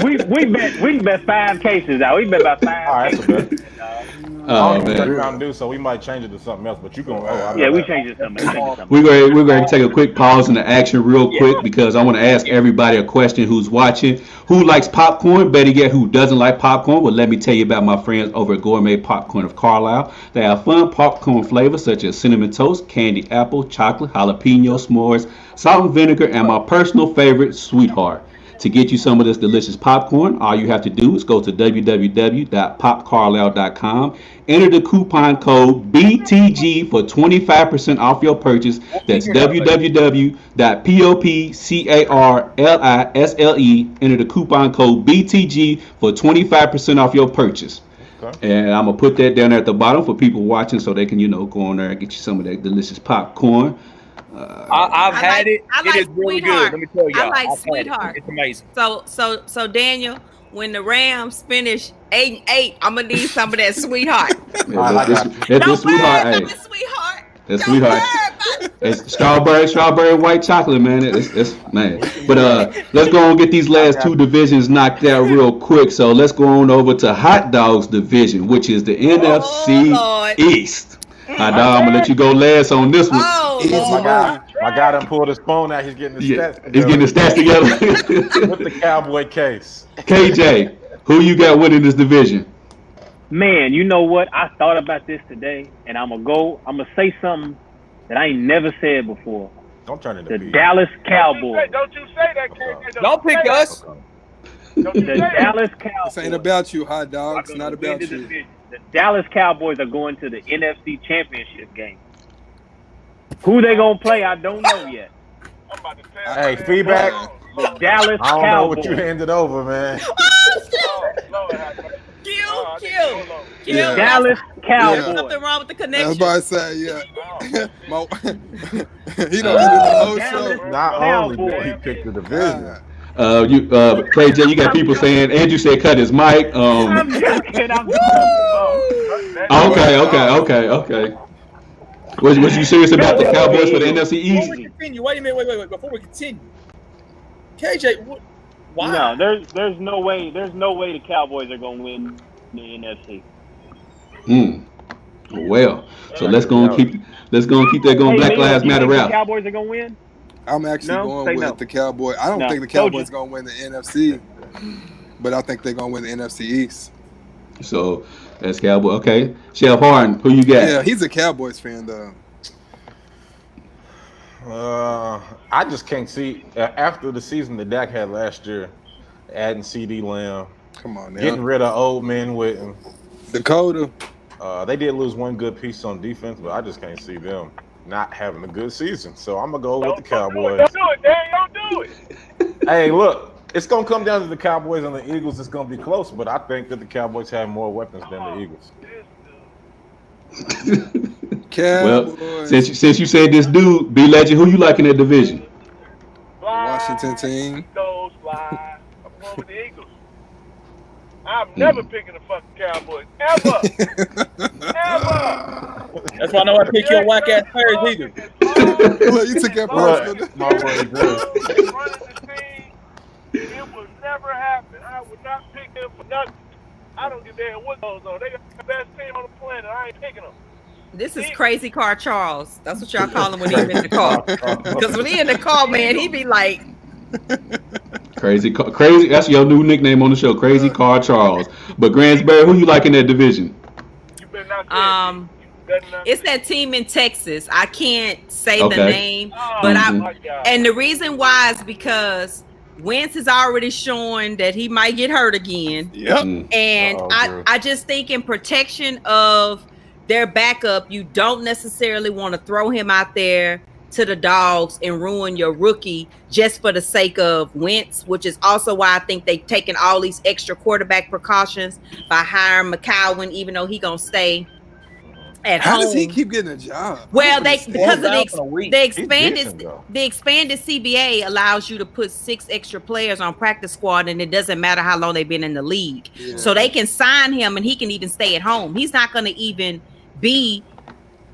We bet 5 cases out. We bet about 5
All right, that's a
cases.
bet. I don't drink
man.
Mountain Dew, so we might change it to something else. But you going?
Yeah, we changed it to something.
We're going to take a quick pause in the action real quick because I want to ask everybody a question who's watching. Who likes popcorn? Better yet, who doesn't like popcorn? Well, let me tell you about my friends over at Gourmet Popcorn of Carlisle. They have fun popcorn flavors such as cinnamon toast, candy apple, chocolate, jalapeno s'mores, salt and vinegar, and my personal favorite, Sweetheart. To get you some of this delicious popcorn, all you have to do is go to www.popcarlisle.com, enter the coupon code BTG for 25% off your purchase. That's www.popcarlisle, enter the coupon code BTG for 25% off your purchase. Okay. And I'm going to put that down there at the bottom for people watching so they can, go on there and get you some of that delicious popcorn.
I've had it. It is really good. Let me tell you.
I like Sweetheart.
It's amazing.
So Daniel, when the Rams finish 8-8, I'm gonna need some of that Sweetheart.
That's Sweetheart.
Sweetheart.
That's Sweetheart. It's strawberry, white chocolate, man. It's man. But let's go and get these last two divisions knocked out real quick. So let's go on over to Hot Dogs division, which is the NFC East. Hot Dog, I'm gonna let you go last on this one.
My guy done pulled his phone out. He's getting his stats together.
He's getting his stats together.
With the Cowboy case.
KJ, who you got winning this division?
Man, you know what? I thought about this today, and I'm gonna say something that I ain't never said before.
Don't turn into
the Dallas Cowboys.
Don't you say that, KJ.
Don't pick us.
The Dallas Cowboys.
This ain't about you, Hot Dog. It's not about you.
The Dallas Cowboys are going to the NFC Championship game. Who they gonna play? I don't know yet.
Hey, feedback.
The Dallas
I don't
Cowboys.
know what you handed over, man.
Kill.
Dallas Cowboys.
Something wrong with the connection.
I was about to say, yeah. He don't do the whole show.
Not only did he pick the division.
KJ, you got people saying Andrew said cut his mic.
I'm joking.
Okay. Was you serious about the Cowboys for the NFC East?
Before we continue, wait a minute. Before we continue, KJ, why?
No, there's no way the Cowboys are gonna win the NFC.
Well, so let's go and keep that going. Black Lives Matter
out.
out.
The Cowboys are gonna win.
I'm actually going with the Cowboys. I don't think the Cowboys are going to win the NFC, but I think they're going to win the NFC East.
So that's Cowboy. Okay. Chef Harden, who you got?
Yeah, he's a Cowboys fan, though.
I just can't see, after the season that Dak had last year, adding CD Lamb.
Come on now.
Getting rid of old men with him.
Dakota.
They did lose one good piece on defense, but I just can't see them not having a good season. So I'm going to go with the Cowboys.
Don't do it, Dan. Don't do it.
Hey, look, it's going to come down to the Cowboys and the Eagles. It's going to be close, but I think that the Cowboys have more weapons than the Eagles.
Well, since you said this dude, B Legend, who you like in that division?
The Washington team.
I'm going with the Eagles. I'm never picking the fucking Cowboys. Ever.
That's why I know I pick your whack ass players either.
Look, you took that personal.
It would never happen. I would not pick them for nothing. I don't give a damn what goes on. They got the best team on the planet. I ain't picking them.
This is Crazy Car Charles. That's what y'all call him when he's in the car. Because when he in the car, man, he be like...
Crazy. That's your new nickname on the show, Crazy Car Charles. But Gransberry, who you like in that division?
It's that team in Texas. I can't say the name, but and the reason why is because Wentz is already showing that he might get hurt again.
Yep.
And I just think in protection of their backup, you don't necessarily want to throw him out there to the dogs and ruin your rookie just for the sake of Wentz, which is also why I think they've taken all these extra quarterback precautions by hiring McCowan, even though he gonna stay at home.
How does he keep getting a job?
Well, because of the expanded CBA allows you to put 6 extra players on practice squad, and it doesn't matter how long they've been in the league. Yeah. So they can sign him, and he can even stay at home. He's not going to even be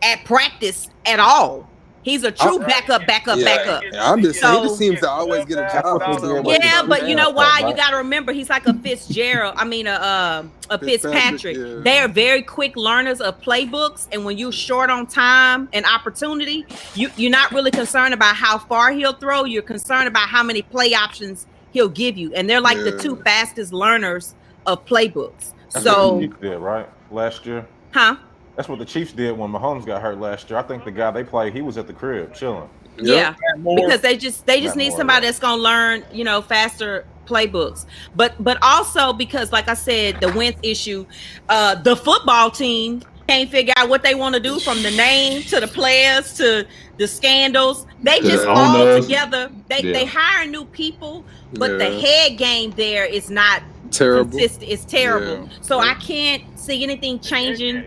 at practice at all. He's a true backup.
Yeah, I'm just saying, he just seems to always get a job.
Yeah, but you know why? You got to remember, he's like a Fitzgerald. I mean, a Fitzpatrick.
Yeah.
They are very quick learners of playbooks, and when you're short on time and opportunity, you're not really concerned about how far he'll throw. You're concerned about how many play options he'll give you, and they're like the two fastest learners of playbooks.
That's
So,
what the Chiefs did, right? Last year.
huh?
That's what the Chiefs did when Mahomes got hurt last year. I think the guy they played, he was at the crib chilling.
Yeah, because they just need somebody
yeah.
that's gonna learn, faster playbooks. But also because, like I said, the Wentz issue, the football team can't figure out what they want to do, from the name to the players to the scandals. They just all together. They hire new people, but the head game there is not
terrible.
consistent. It's terrible.
Yeah.
So I can't see anything changing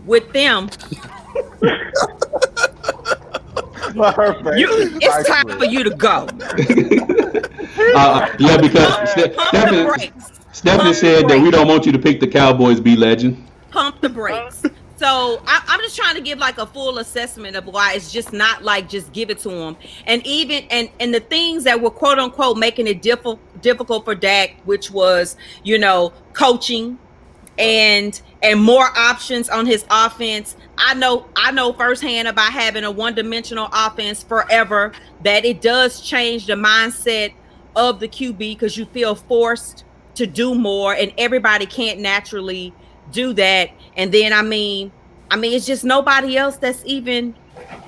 with them. It's time for you to go.
Yeah, because Stephanie said that we don't want you to pick the Cowboys, be legend.
Pump the brakes. So I'm just trying to give like a full assessment of why it's just not like just give it to them. And even and the things that were quote unquote making it difficult for Dak, which was, coaching and more options on his offense. I know firsthand about having a one-dimensional offense forever, that it does change the mindset of the QB, because you feel forced to do more, and everybody can't naturally do that. And then I mean it's just nobody else that's even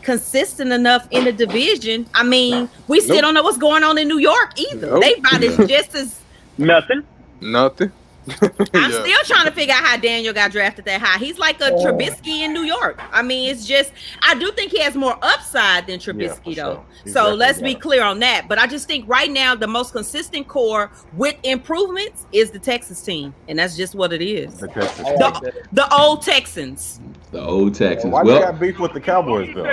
consistent enough in the division. I mean, we still don't know what's going on in New York either. They about as just as
nothing.
I'm still trying to figure out how Daniel got drafted that high. He's like a Trubisky in New York. I mean, it's just, I do think he has more upside than Trubisky, though.
Sure.
So let's be clear on that. But I just think right now the most consistent core with improvements is the Texas team, and that's just what it is. The old Texans.
The old Texans.
Why you got beef with the Cowboys though?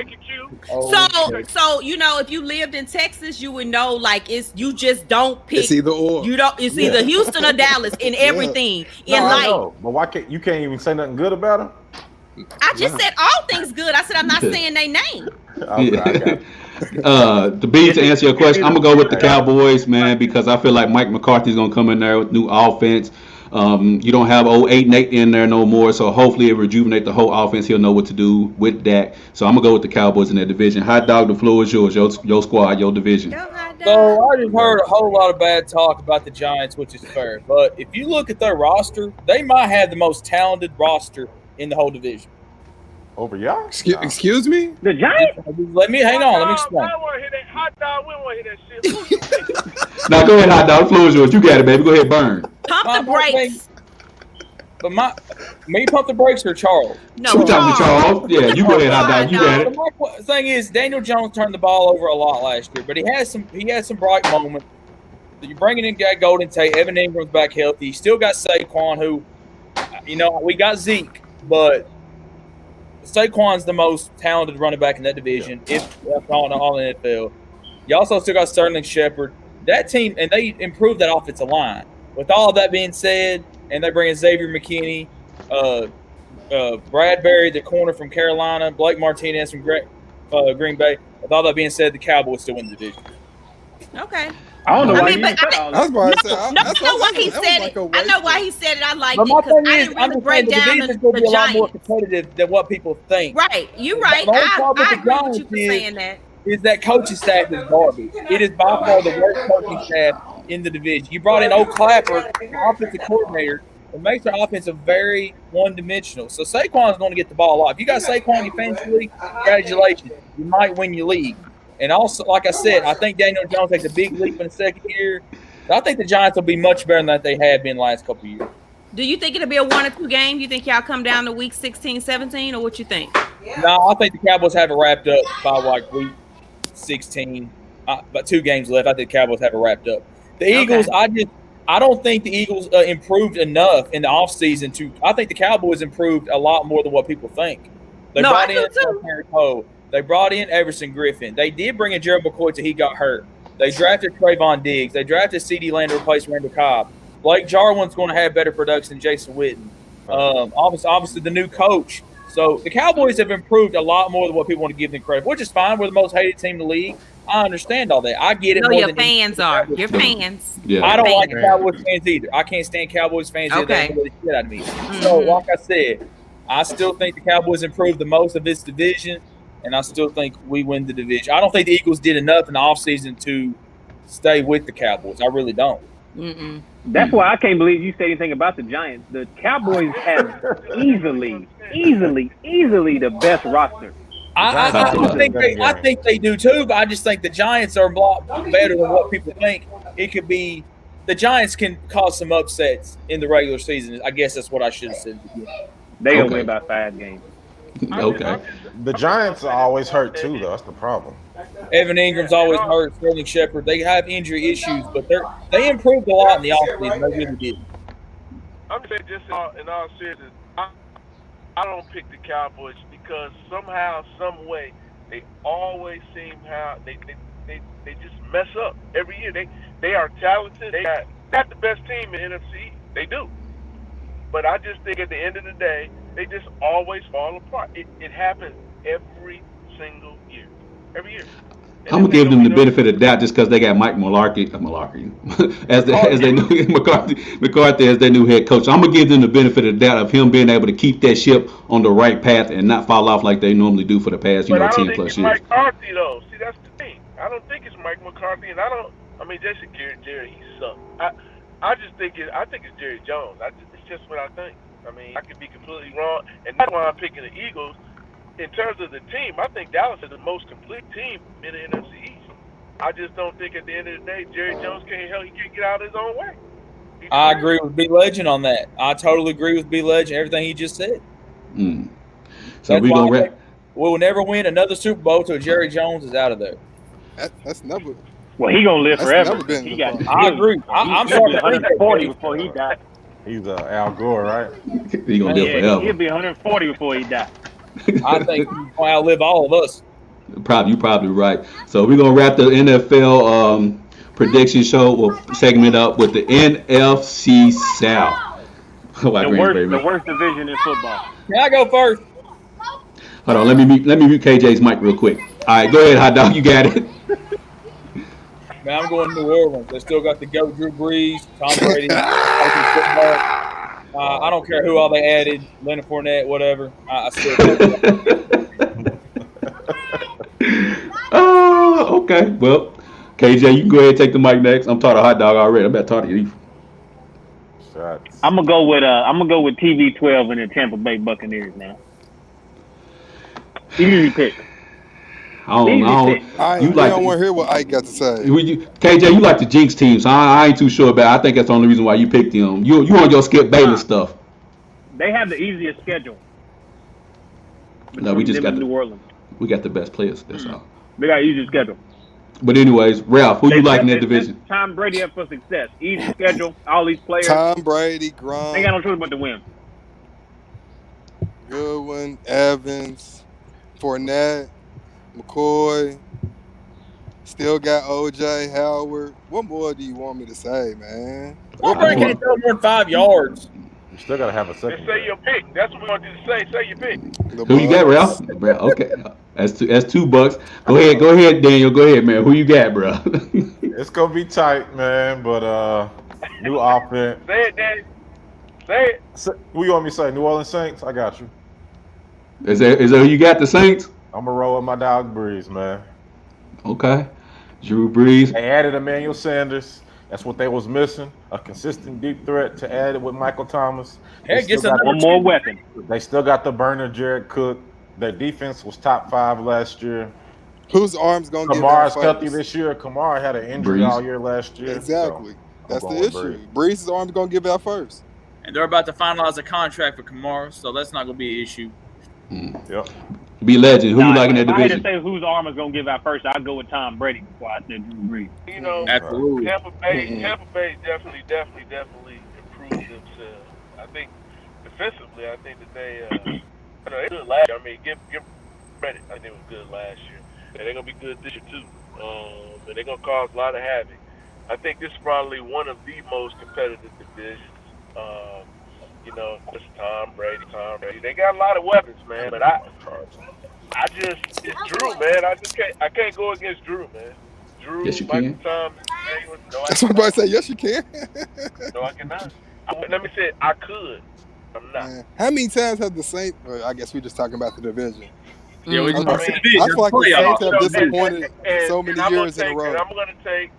So if you lived in Texas, you would know, like, you just don't pick.
It's either or.
It's either Houston or Dallas in everything in life.
No, but why can't you even say nothing good about them?
I just said all things good. I said I'm not saying their name.
Okay,
The B, to answer your question, I'm gonna go with the Cowboys, man, because I feel like Mike McCarthy's gonna come in there with new offense. You don't have old 8-8 in there no more, so hopefully it rejuvenate the whole offense. He'll know what to do with that. So I'm gonna go with the Cowboys in that division. Hot dog, the floor is yours. Your squad, your division.
So I just heard a whole lot of bad talk about the Giants, which is fair. But if you look at their roster, they might have the most talented roster in the whole division.
Over y'all?
Excuse me?
The Giants?
Hang on. Let me explain.
I want to hear that. Hot dog, we want to hear that shit.
Now go ahead, hot dog. The floor is yours. You got it, baby. Go ahead, burn.
Pump the brakes.
But me pump the brakes or Charles?
No,
we talking to Charles. Yeah, you go ahead, hot dog. You got it.
The thing is, Daniel Jones turned the ball over a lot last year, but he had some bright moments. You're bringing in Golden Tate, Evan Ingram's back healthy. You still got Saquon, who, we got Zeke, but Saquon's the most talented running back in that division, if all in the NFL. You also still got Sterling Shepard. That team, and they improved that offensive line. With all of that being said, and they bring in Xavier McKinney, Bradbury, the corner from Carolina, Blake Martinez from Green Bay. With all that being said, the Cowboys still win the division.
Okay.
I don't know why
I know why he said it. I like
it because
I didn't really break down the
going to be a lot more
Giants.
competitive than what people think.
Right. You're right.
The only
I
problem with the
agree with you
Giants
for saying that.
Is that coaching staff is garbage. It is by far the worst coaching staff in the division. You brought in Old Clapper, offensive coordinator, and makes their offense very one-dimensional. So Saquon's going to get the ball off. If you got Saquon in your fantasy league, congratulations. You might win your league. And also, like I said, I think Daniel Jones takes a big leap in the second year. I think the Giants will be much better than they have been the last couple of years.
Do you think it'll be a 1 or 2 game? You think y'all come down to week 16, 17, or what you think?
No, I think the Cowboys have it wrapped up by like week 16. But 2 games left. I think the Cowboys have it wrapped up. The Eagles, I don't think the Eagles improved enough in the offseason to. I think the Cowboys improved a lot more than what people think. They brought in Terry Poe. They brought in Everson Griffin. They did bring in Gerald McCoy till he got hurt. They drafted Trayvon Diggs. They drafted CeeDee Lamb to replace Randall Cobb. Blake Jarwin's going to have better production than Jason Witten. Obviously, the new coach So the Cowboys have improved a lot more than what people want to give them credit for, which is fine. We're the most hated team in the league. I understand all that. I get it
No,
more
your
than
fans are. Your fans.
Yeah.
I don't like
Fans.
Cowboys fans either. I can't stand Cowboys fans either. They
Okay.
annoy the shit out of me. So, like I said, I still think the Cowboys improved the most of this division, and I still think we win the division. I don't think the Eagles did enough in the offseason to stay with the Cowboys. I really don't.
That's why I can't believe you say anything about the Giants. The Cowboys have easily the best roster.
I think they do too, but I just think the Giants are a lot better than what people think. It could be the Giants can cause some upsets in the regular season. I guess that's what I should have said.
They gonna win by 5 games.
Okay.
The Giants are always hurt too, though. That's the problem.
Evan Ingram's always hurt. Sterling Shepard. They have injury issues, but they improved a lot in the offseason. They really did.
I'm saying just in all seriousness, I don't pick the Cowboys because somehow, some way, they always seem how they just mess up every year. They are talented. They got the best team in NFC. They do. But I just think at the end of the day, they just always fall apart. It happens every single year. Every year.
I'm gonna give them the benefit of the doubt just because they got Mike McCarthy as they new McCarthy as their new head coach. So I'm gonna give them the benefit of the doubt of him being able to keep that ship on the right path and not fall off like they normally do for the past 10 plus years.
Mike McCarthy though. See, that's the thing. I don't think it's Mike McCarthy, and I mean, Jason Garrett, he sucked. I just think it's Jerry Jones. It's just what I think. I mean, I could be completely wrong, and that's why I'm picking the Eagles. In terms of the team, I think Dallas is the most complete team in the NFC East. I just don't think at the end of the day, Jerry Jones can't get out of his own way.
I agree with B Legend on that. I totally agree with B Legend, everything he just said.
So we're gonna
we'll never win another Super Bowl till Jerry Jones is out of there.
That's never.
Well, he gonna live forever.
I agree. I'm sorry.
140 before he died.
He's Al Gore, right?
He gonna live forever.
He'll be 140 before he dies.
I think he's gonna outlive all of us.
You're probably right. So we're gonna wrap the NFL prediction show. We'll segment up with the NFC South.
The worst division in football.
Can I go first?
Hold on, let me mute KJ's mic real quick. All right, go ahead, Hot Dog. You got it.
Man, I'm going to New Orleans. They still got the GOAT Drew Brees, Tom Brady. I don't care who all they added, Leonard Fournette, whatever. I still
okay. Well, KJ, you can go ahead and take the mic next. I'm tired of Hot Dog already. I'm about tired of you.
I'm gonna go with TB12 and the Tampa Bay Buccaneers now. Easy pick.
I don't
want to hear what Ike got to say.
KJ, you like the Jinx team, so I ain't too sure about it. I think that's the only reason why you picked them. You on your Skip Bayless stuff.
They have the easiest schedule.
No, we just got
New Orleans.
We got the best players. That's all.
They got easy schedule.
But anyways, Ralph, who you like in that division?
Tom Brady up for success. Easy schedule. All these players.
Tom Brady, Gronk.
They got no choice but to win.
Goodwin, Evans, Fournette, McCoy. Still got OJ, Howard. What more do you want me to say, man?
Brady can't throw more than 5 yards.
You still gotta have a second.
Just say your pick. That's what we want you to say. Say your pick.
Who you got, Ralph? Okay, that's two bucks. Go ahead, Daniel. Go ahead, man. Who you got, bro?
It's gonna be tight, man. But new offense.
Say it, Danny. Say it.
Who you want me to say? New Orleans Saints. I got you.
Is that who you got? The Saints?
I'm gonna roll with my dog Breeze, man.
Okay, Drew Brees.
They added Emmanuel Sanders. That's what they was missing. A consistent deep threat to add it with Michael Thomas.
Hey, get
one more weapon.
They still got the burner, Jared Cook. Their defense was top 5 last year.
Whose arm's gonna get
Kamara's healthy this year. Kamara had an injury all year last year.
Exactly.
So
that's the issue. Brees' arm's gonna give out first.
And they're about to finalize a contract for Kamara, so that's not gonna be an issue.
Yep.
Be legend. Who you like in that division?
If I had to say whose arm is gonna give out first, I'd go with Tom Brady before I said Drew Brees.
You know,
absolutely.
Tampa Bay definitely improved themselves. I think defensively, I think that they good last year. I mean, give credit. I think it was good last year, and they're gonna be good this year too. And they're gonna cause a lot of havoc. I think this is probably one of the most competitive divisions. you know, it's Tom Brady. They got a lot of weapons, man. But I just it's Drew, man. I can't go against Drew, man. Drew,
Yes, you
Michael
can.
Thomas, no, I
That's what
cannot.
everybody say. Yes, you can.
No, I cannot. Let me say I could. I'm not.
Man, how many times have the Saints? Well, I guess we're just talking about the division.
Yeah, we
I,
just
I,
want
I
to
mean,
see the
I
division,
feel like the Saints
playoffs.
have disappointed so many
I'm
years in a row.
And I'm gonna take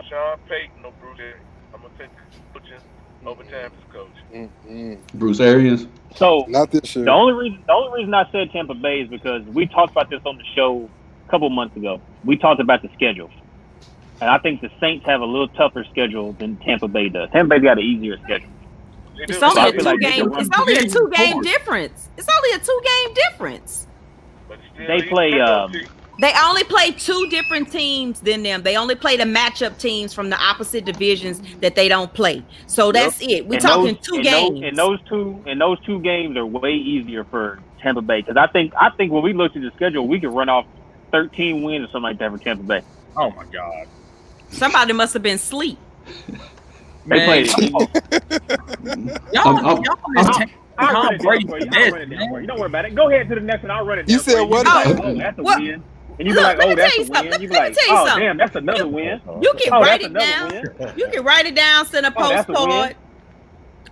Sean Payton or Bruce Arians. I'm gonna take the coaching over Tampa's coach.
Bruce Arians.
So
Not this year.
the only reason I said Tampa Bay is because we talked about this on the show a couple months ago. We talked about the schedule, and I think the Saints have a little tougher schedule than Tampa Bay does. Tampa Bay's got an easier schedule.
It's only a
feel like they can
It's
run
only a
division
2-game
forward.
difference. It's only a 2-game difference.
But still,
They
these
play,
pickup teams-
They only play 2 different teams than them. They only play the matchup teams from the opposite divisions that they don't play. So that's it. We're talking 2 games.
And those two games are way easier for Tampa Bay because I think when we looked at the schedule, we could run off 13 wins or something like that for Tampa Bay.
Oh my God,
Somebody must have been asleep.
They
man!
played.
Y'all
I'll
Tom
run it down
Brady
for you.
mess,
I'll run it down for you. Don't worry about it. Go ahead to the next one. I'll run it down.
You said
for
what
You be
again?
like, oh, that's a
What?
win. And you be
Look,
like,
let
oh,
me
that's
tell
a
you
win.
something.
You be
Let me
like,
tell you
oh,
something.
damn, that's another win.
You can
Oh,
write
that's
it
another
down.
win.
You can write it down, send a
Oh, that's a win.
postcard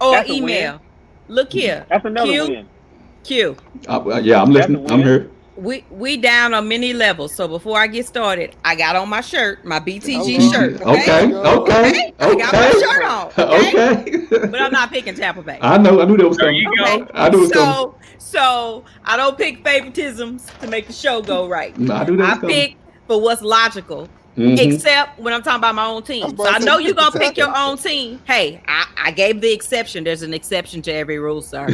or
That's a
email. Look here.
That's another
Q,
win.
Q.
Yeah, I'm
That's a
listening. I'm
win.
here.
We down on many levels. So before I get started, I got on my shirt, my BTG
Hello.
shirt.
Okay.
Okay. I got my shirt on. Okay.
Okay.
But I'm not picking Tampa Bay.
I knew that was
There
coming.
you
Okay.
go.
I knew it was coming.
So I don't pick favoritisms to make the show go right.
I knew that was
I
coming.
pick for what's logical, except when I'm talking about my own team. So I know you're gonna pick your own team. Hey, I gave the exception. There's an exception to every rule, sir.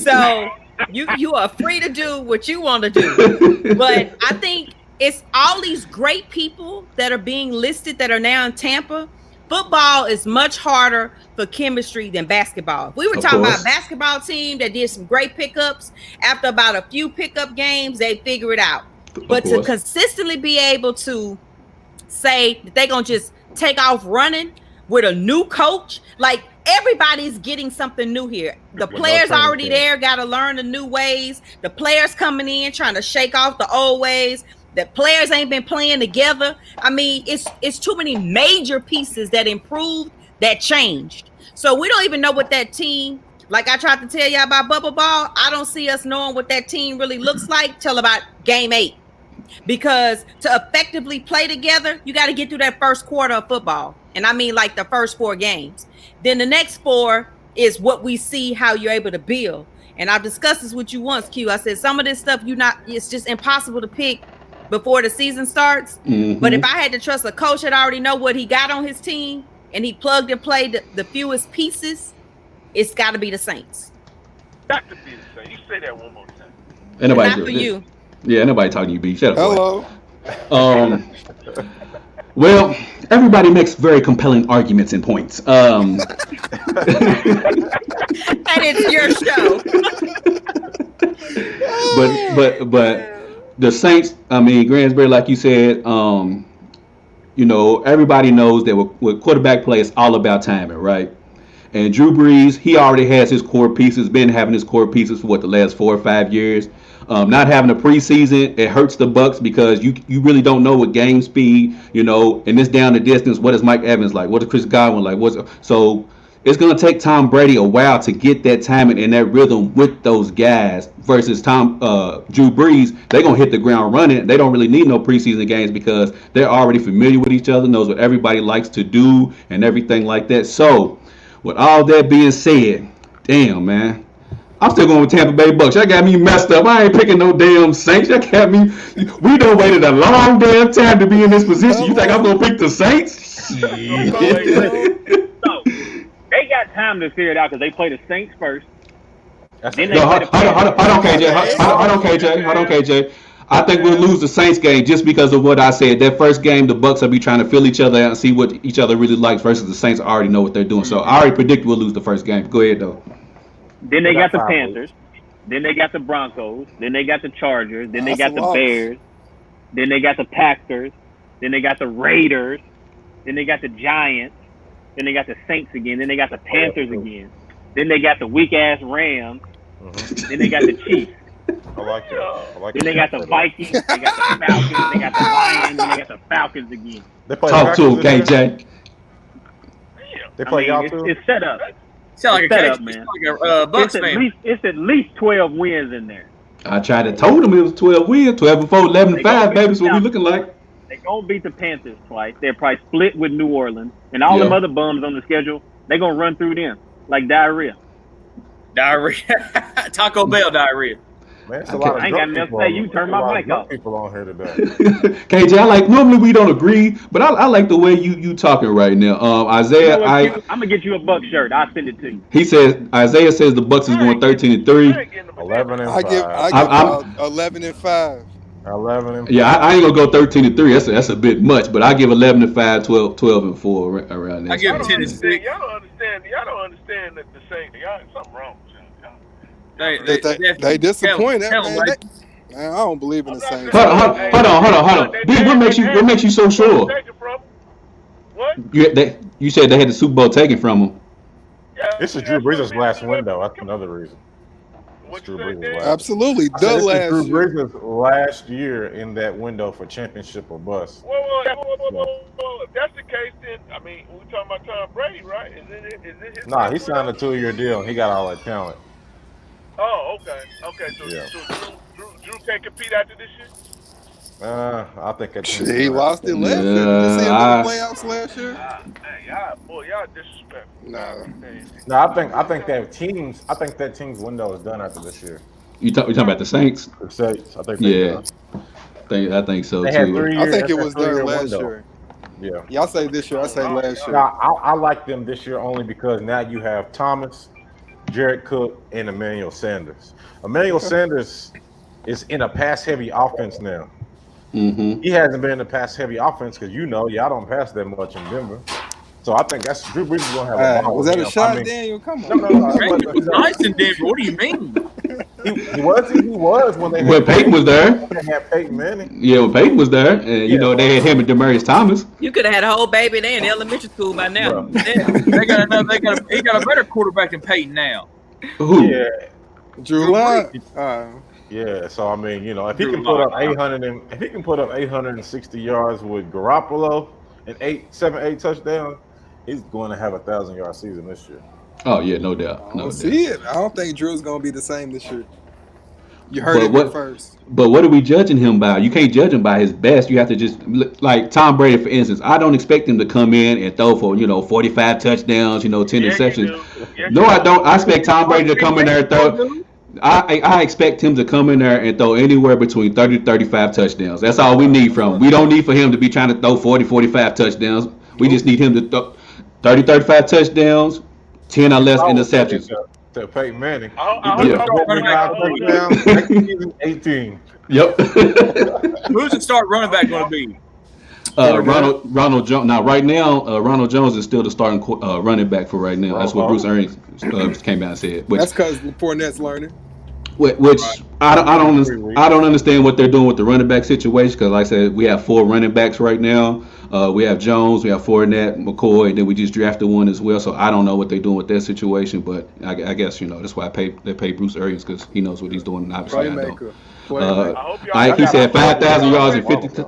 So you are free to do what you want to do. But I think it's all these great people that are being listed that are now in Tampa. Football is much harder for chemistry than basketball. If we were talking about a basketball team that did some great pickups, after about a few pickup games, they figure it out. But to consistently be able to say that they're going to just take off running with a new coach, like everybody's getting something new here. The players already there got to learn the new ways. The players coming in trying to shake off the old ways. The players ain't been playing together. I mean, it's too many major pieces that improved, that changed. So we don't even know what that team, like I tried to tell you about Bubble Ball, I don't see us knowing what that team really looks like till about game 8. Because to effectively play together, you got to get through that first quarter of football. And I mean like the first 4 games. Then the next 4 is what we see how you're able to build. And I've discussed this with you once, Q. I said some of this stuff it's just impossible to pick before the season starts. But if I had to trust a coach that already know what he got on his team and he plugged and played the fewest pieces, it's got to be the Saints.
Got to be the same. You say that one more time.
Not for you.
Yeah, nobody talking to you, B. Shut up.
Hello.
Well, everybody makes very compelling arguments and points.
And it's your show.
but the Saints, I mean, Gransbury, like you said, everybody knows that with quarterback play, it's all about timing, right? And Drew Brees, he already has his core pieces, been having his core pieces for the last 4 or 5 years. Not having a preseason, it hurts the Bucks because you really don't know what game speed, and this down the distance. What is Mike Evans like? What is Chris Godwin like? So it's going to take Tom Brady a while to get that timing and that rhythm with those guys versus Drew Brees. They're going to hit the ground running. They don't really need no preseason games because they're already familiar with each other, knows what everybody likes to do and everything like that. So with all that being said, damn, man. I'm still going with Tampa Bay Bucks. That got me messed up. I ain't picking no damn Saints. That got me. We done waited a long damn time to be in this position. You think I'm going to pick the Saints?
So they got time to figure it out because they play the Saints first.
Hold on, KJ. I think we'll lose the Saints game just because of what I said. That first game, the Bucks will be trying to feel each other out and see what each other really likes versus the Saints already know what they're doing. So I already predict we'll lose the first game. Go ahead, though.
Then they got the Panthers. Then they got the Broncos. Then they got the Chargers. Then they got the Bears. Then they got the Packers. Then they got the Raiders. Then they got the Giants. Then they got the Saints again. Then they got the Panthers again. Then they got the weak ass Rams.
Mhm.
Then they got the Chiefs.
I like that. I like
Then they got the Vikings. They got the Falcons. They got the Lions. And they got the Falcons again.
They play
Talk to him,
Packers this year?
KJ.
They play y'all too.
It's set up.
Sound like
It's
a
set
case,
up, man.
like a Bucks fan.
It's at least 12 wins in there.
I tried to told him it was 12 wins, 12 and 4, 11 and 5, baby. That's what we looking like.
They're going to beat the Panthers twice. They're probably split with New Orleans. And all them other bums on the schedule, they're going to run through them like diarrhea.
Taco Bell diarrhea.
Man, it's a lot of
I ain't got enough to say. You turn my mic off.
People on here today.
KJ, I like, normally we don't agree, but I like the way you talking right now. Isaiah,
I'm going to get you a Buck shirt. I'll send it to you.
He says, Isaiah says the Bucks is going 13-3.
11 and 5.
I give 11 and 5.
11 and 5.
Yeah, I ain't gonna go 13-3. That's a bit much, but I give 11 and 5, 12 and 4 around there.
I give 10 and 6.
Y'all don't understand that the Saints. Y'all something wrong with y'all.
They disappointed. Man, I don't believe in the Saints.
Hold on. Dude, what makes you so sure?
What?
You said they had the Super Bowl taken from them.
This is Drew Brees' last window. That's another reason. Drew Brees' last.
Absolutely,
Drew
year.
Brees' last year in that window for championship or bust.
Whoa. If that's the case, then I mean, we're talking about Tom Brady, right? Is it his?
Nah, he signed a 2-year deal and he got all that talent.
Oh, okay. So,
Yeah.
so Drew can't compete after this year.
I think
He lost it last year. Did you see him in the playoffs last year?
Y'all disrespectful.
No, I think that team's window is done after this year.
You talking about the Saints?
The Saints, I think. Yeah,
I think so
they
too.
Had 3 years,
I think it was done last
window.
year.
Yeah.
Y'all say this year. I say last year.
Now, I like them this year only because now you have Thomas, Jared Cook, and Emmanuel Sanders. Emmanuel Sanders is in a pass-heavy offense now.
Mm-hmm.
He hasn't been in a pass-heavy offense because y'all don't pass that much in Denver. So I think that's Drew Brees is going to have a ball.
Was that a shot, Daniel? Come on. No.
He's nice in Denver. What do you mean?
He was when
Peyton was there.
They had Peyton Manning.
Yeah, when Peyton was there, and they had him and Demaryius Thomas.
You could have had a whole baby there in elementary school by now.
Yeah. He got a better quarterback than Peyton now.
Who?
Yeah,
Drew Lock.
Yeah, so I mean, if he can put up 860 yards with Garoppolo and 8 touchdowns, he's going to have a 1,000-yard season this year.
Oh yeah, no doubt.
I don't see it. I don't think Drew's going to be the same this year. You heard it here first.
But what are we judging him by? You can't judge him by his best. You have to just, like Tom Brady, for instance. I don't expect him to come in and throw for 45 touchdowns, 10 interceptions. No, I don't. I expect Tom Brady to come in there and throw. I expect him to come in there and throw anywhere between 30 to 35 touchdowns. That's all we need from him. We don't need for him to be trying to throw 40, 45 touchdowns. We just need him to throw 30, 35 touchdowns, 10 or less interceptions.
To Peyton Manning.
Yeah.
18.
Yep.
Who's the start running back going to be?
Ronald Jones. Now, right now, Ronald Jones is still the starting running back for right now. That's what Bruce Arians came out and said.
That's because Fournette's learning.
Which I don't understand what they're doing with the running back situation, because like I said, we have 4 running backs right now. We have Jones, we have Fournette, McCoy, and then we just drafted one as well. So I don't know what they're doing with that situation, but I guess that's why they pay Bruce Arians, because he knows what he's doing. And obviously, I don't. He said 5,000 yards and 50.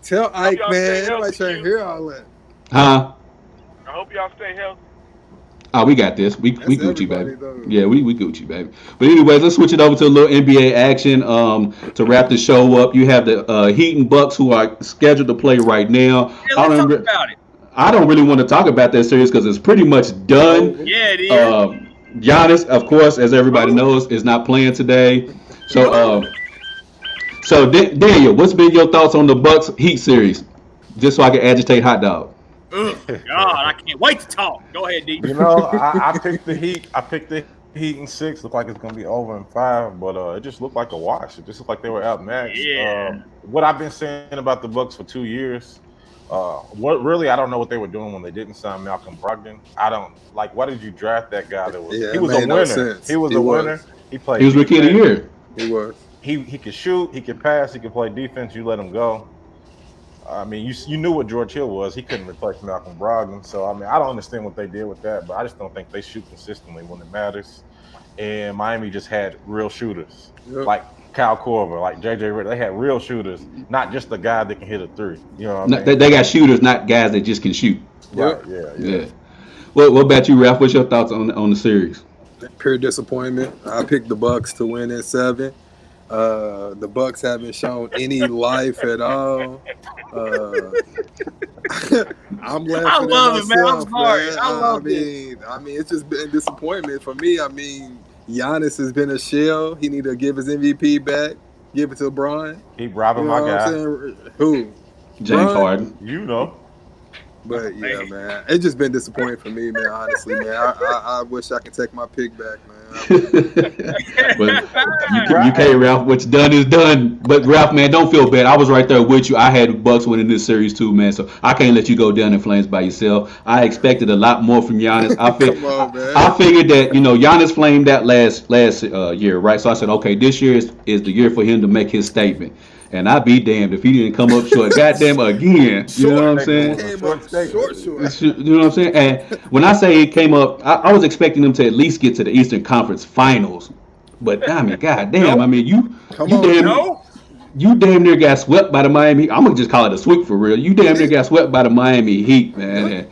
Tell Ike, man. Nobody trying to hear all that.
Huh?
I hope y'all stay healthy.
Oh, we got this. We Gucci, baby. Though. Yeah, we Gucci, baby. But anyways, let's switch it over to a little NBA action to wrap the show up. You have the Heat and Bucks, who are scheduled to play right now.
Yeah, let's talk about it.
I don't really want to talk about that series because it's pretty much done.
Yeah, it is.
Giannis, of course, as everybody knows, is not playing today. So, Daniel, what's been your thoughts on the Bucks Heat series? Just so I can agitate Hot Dog.
Oh, God, I can't wait to talk. Go ahead, D.
I picked the Heat. I picked the Heat in 6. Looked like it's going to be over in 5, but it just looked like a wash. It just looked like they were outmatched.
Yeah.
What I've been saying about the Bucks for 2 years, I don't know what they were doing when they didn't sign Malcolm Brogdon. Why did you draft that guy? He was a winner. He was a winner. He played.
He was Rookie of the Year.
He was.
He could shoot. He could pass. He could play defense. You let him go. I mean, you knew what George Hill was. He couldn't replace Malcolm Brogdon. So, I mean, I don't understand what they did with that, but I just don't think they shoot consistently when it matters. And Miami just had real shooters, like Kyle Korver, like JJ Redick. They had real shooters, not just a guy that can hit a three. You know what I mean?
They got shooters, not guys that just can shoot.
Right, yeah.
What about you, Ralph? What's your thoughts on the series?
Pure disappointment. I picked the Bucks to win in 7. The Bucks haven't shown any life at all. I'm laughing
I love
at
it, man. I'm
myself,
sorry.
man.
I love it.
I mean, it's just been disappointment for me. I mean, Giannis has been a shell. He need to give his MVP back. Give it to LeBron.
Keep robbing my guy.
Who?
James Harden.
You know.
But yeah, man, it's just been disappointing for me, man. Honestly, man, I wish I could take my pick back, man.
But you can't, Ralph. What's done is done. But Ralph, man, don't feel bad. I was right there with you. I had Bucks winning this series too, man. So I can't let you go down in flames by yourself. I expected a lot more from Giannis. I figured that Giannis flamed that last year, right? So I said, okay, this year is the year for him to make his statement. And I'd be damned if he didn't come up short, goddamn again. You know what I'm saying?
Short.
You know what I'm saying? And when I say he came up, I was expecting him to at least get to the Eastern Conference Finals. But I mean, goddamn, I mean, you damn near got swept by the Miami. I'm gonna just call it a sweep for real. You damn near got swept by the Miami Heat, man.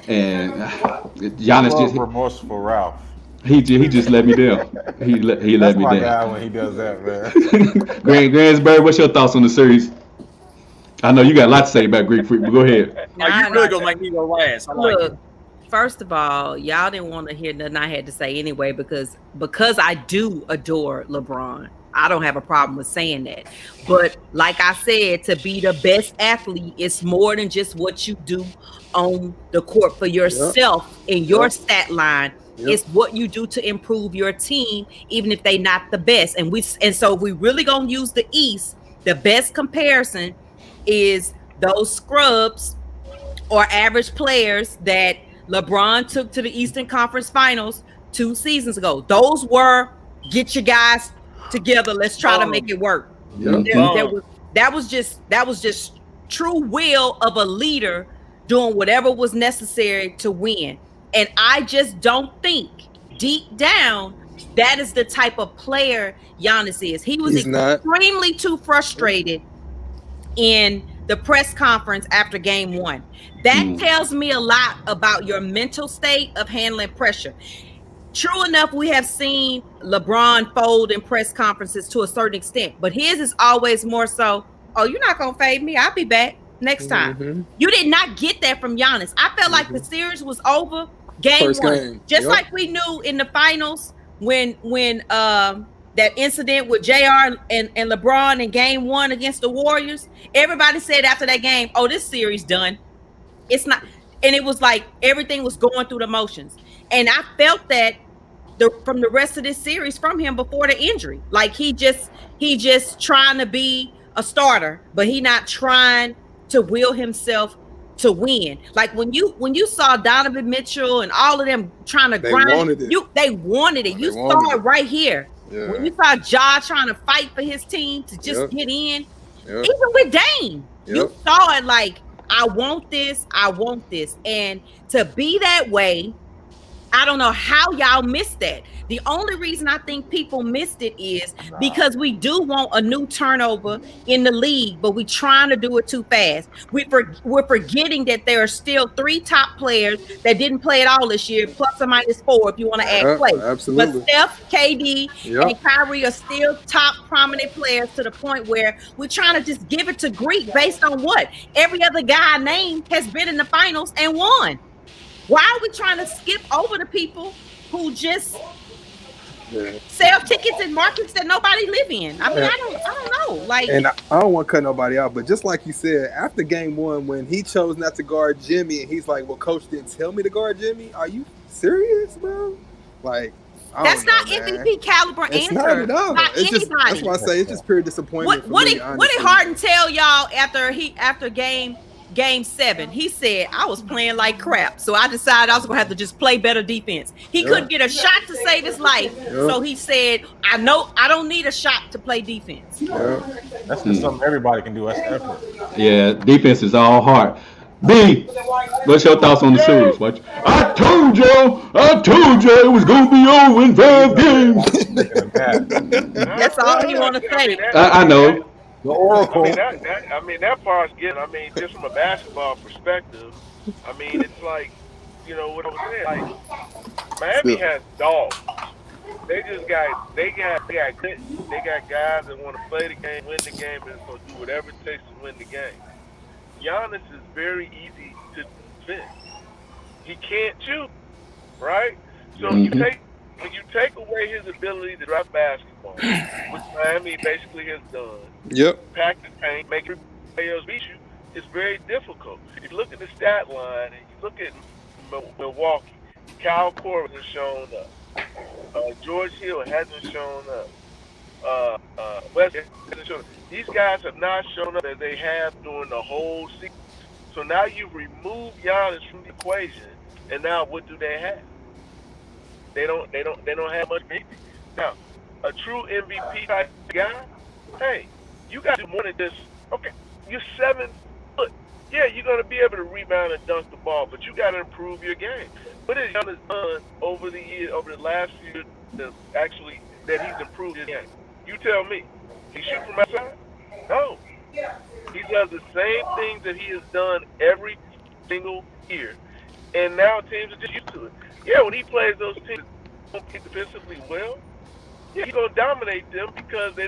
And Giannis just
remorseful Ralph.
He just let me down. He let me down.
That's my guy when he does that, man.
Gransberry, what's your thoughts on the series? I know you got a lot to say about Greek Freak, but go ahead.
You really gonna make me go last. I like it.
First of all, y'all didn't want to hear nothing I had to say anyway because I do adore LeBron. I don't have a problem with saying that. But like I said, to be the best athlete, it's more than just what you do on the court for yourself in your stat line. It's what you do to improve your team, even if they're not the best. And so if we really gonna use the East, the best comparison is those scrubs or average players that LeBron took to the Eastern Conference Finals 2 seasons ago. Those were get your guys together. Let's try to make it work. That was just true will of a leader doing whatever was necessary to win. And I just don't think deep down that is the type of player Giannis is. He was extremely too frustrated in the press conference after game 1. That tells me a lot about your mental state of handling pressure. True enough, we have seen LeBron fold in press conferences to a certain extent, but his is always more so, oh, you're not going to fade me. I'll be back next time. You did not get that from Giannis. I felt like the series was over game 1. Just like we knew in the finals when that incident with JR and LeBron in game 1 against the Warriors, everybody said after that game, oh, this series done. It's not. And it was like everything was going through the motions. And I felt that from the rest of this series from him before the injury. Like he just trying to be a starter, but he not trying to will himself to win. Like when you saw Donovan Mitchell and all of them trying to grind, they wanted it. You saw it right here. Yeah. When you saw Ja trying to fight for his team to just get in, even with Dame, you saw it like, I want this. And to be that way, I don't know how y'all missed that. The only reason I think people missed it is because we do want a new turnover in the league, but we trying to do it too fast. We're forgetting that there are still 3 top players that didn't play at all this year, plus or minus 4 if you want to add play.
Absolutely.
But Steph, KD, and Kyrie are still top prominent players to the point where we're trying to just give it to Greek based on what? Every other guy named has been in the finals and won. Why are we trying to skip over the people who just sell tickets in markets that nobody live in? I mean, I don't know. Like,
and I don't want to cut nobody out, but just like you said, after game 1, when he chose not to guard Jimmy, and he's like, "Well, coach didn't tell me to guard Jimmy." Are you serious, bro? Like,
that's not MVP caliber answer.
It's not at all.
Not
it's
anybody.
Just, that's why I say it's just pure disappointment.
What did Harden tell y'all after game Game 7, he said, I was playing like crap. So I decided I was going to have to just play better defense. He couldn't get a shot to save his life. So he said, I know I don't need a shot to play defense.
That's just something everybody can do. That's effort.
Yeah, defense is all heart. B, what's your thoughts on the series? I told you it was going to be over in 5 games.
That's all you want to say.
I know.
The Oracle.
I mean, that part's good. I mean, just from a basketball perspective, I mean, it's like, you know what I'm saying? Like, Miami has dogs. They got guys that want to play the game, win the game, and so do whatever it takes to win the game. Giannis is very easy to defend. He can't shoot, right? So when you take away his ability to drive basketball, which Miami basically has done, pack the paint, make everybody else beat you, it's very difficult. If you look at the stat line and you look at Milwaukee, Kyle Korver has shown up. George Hill hasn't shown up. West hasn't shown up. These guys have not shown up as they have during the whole season. So now you've removed Giannis from the equation, and now what do they have? They don't have much MVP. Now, a true MVP type guy, hey, you got to do more than just, okay, you're 7 foot. Yeah, you're going to be able to rebound and dunk the ball, but you got to improve your game. What has Giannis done over the last few years actually that he's improved his game? You tell me. He shoot from outside? No. He does the same things that he has done every single year. And now teams are just used to it. Yeah, when he plays those teams that don't play defensively well, yeah, he's going to dominate them because they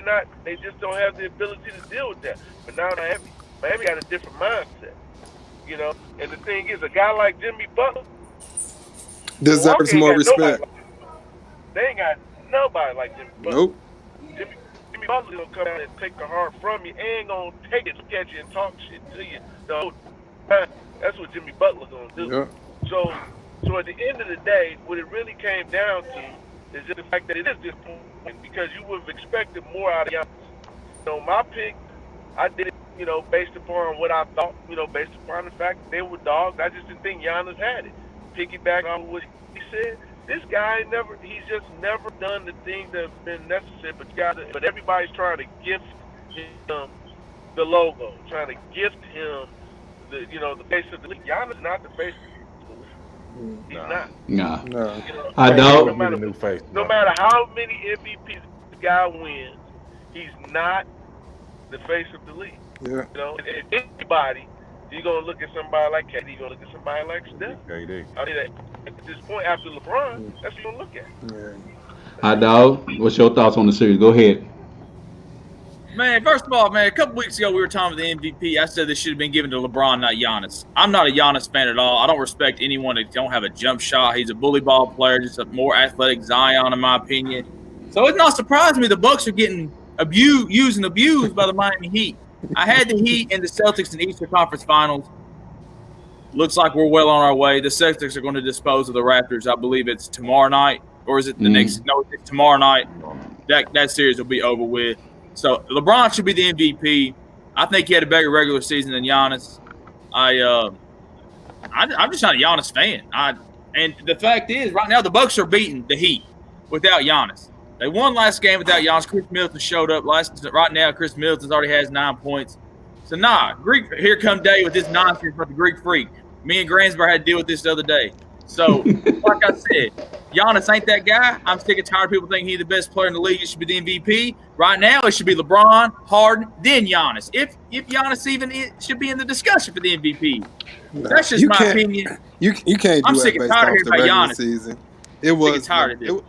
just don't have the ability to deal with that. But now Miami got a different mindset. You know? And the thing is, a guy like Jimmy Butler
deserves more respect.
They ain't got nobody like Jimmy Butler.
Nope.
Jimmy Butler's gonna come out and take the heart from you and gonna take it, look at you, and talk shit to you the whole time. That's what Jimmy Butler's gonna do.
Yeah.
So at the end of the day, what it really came down to is just the fact that it is disappointing because you would have expected more out of Giannis. You know, my pick, I did it, you know, based upon what I thought, you know, based upon the fact that they were dogs. I just didn't think Giannis had it. Piggyback on what he said. This guy he's just never done the things that have been necessary, but everybody's trying to gift him the logo, trying to gift him the face of the league. Giannis is not the face of the league. He's not.
Nah.
No.
You know,
I know.
No matter how many MVPs this guy wins, he's not the face of the league.
Yeah.
You know, if anybody, you're going to look at somebody like KD, you're going to look at somebody like Steph.
KD.
I mean, at this point, after LeBron, that's what you're going to look at.
Yeah.
Hi, dog. What's your thoughts on the series? Go ahead.
Man, first of all, man, a couple weeks ago we were talking about the MVP. I said this should have been given to LeBron, not Giannis. I'm not a Giannis fan at all. I don't respect anyone that don't have a jump shot. He's a bully ball player, just a more athletic Zion, in my opinion. So it's not surprising me the Bucks are getting used by the Miami Heat. I had the Heat and the Celtics in the Eastern Conference Finals. Looks like we're well on our way. The Celtics are going to dispose of the Raptors. I believe it's tomorrow night, or is it the next? No, it's tomorrow night. That series will be over with. So LeBron should be the MVP. I think he had a better regular season than Giannis. I'm just not a Giannis fan. And the fact is, right now the Bucks are beating the Heat without Giannis. They won last game without Giannis. Chris Middleton showed up. Right now, Chris Middleton already has 9 points. So, here come Dave with this nonsense about the Greek Freak. Me and Gransberg had to deal with this the other day. So, like I said, Giannis ain't that guy. I'm sick and tired of people thinking he's the best player in the league. He should be the MVP. Right now, it should be LeBron, Harden, then Giannis. If Giannis even should be in the discussion for the MVP. That's just my opinion.
You can't do
I'm
it
sick and
based
tired
off
of
the
hearing
regular
about Giannis.
season. It was.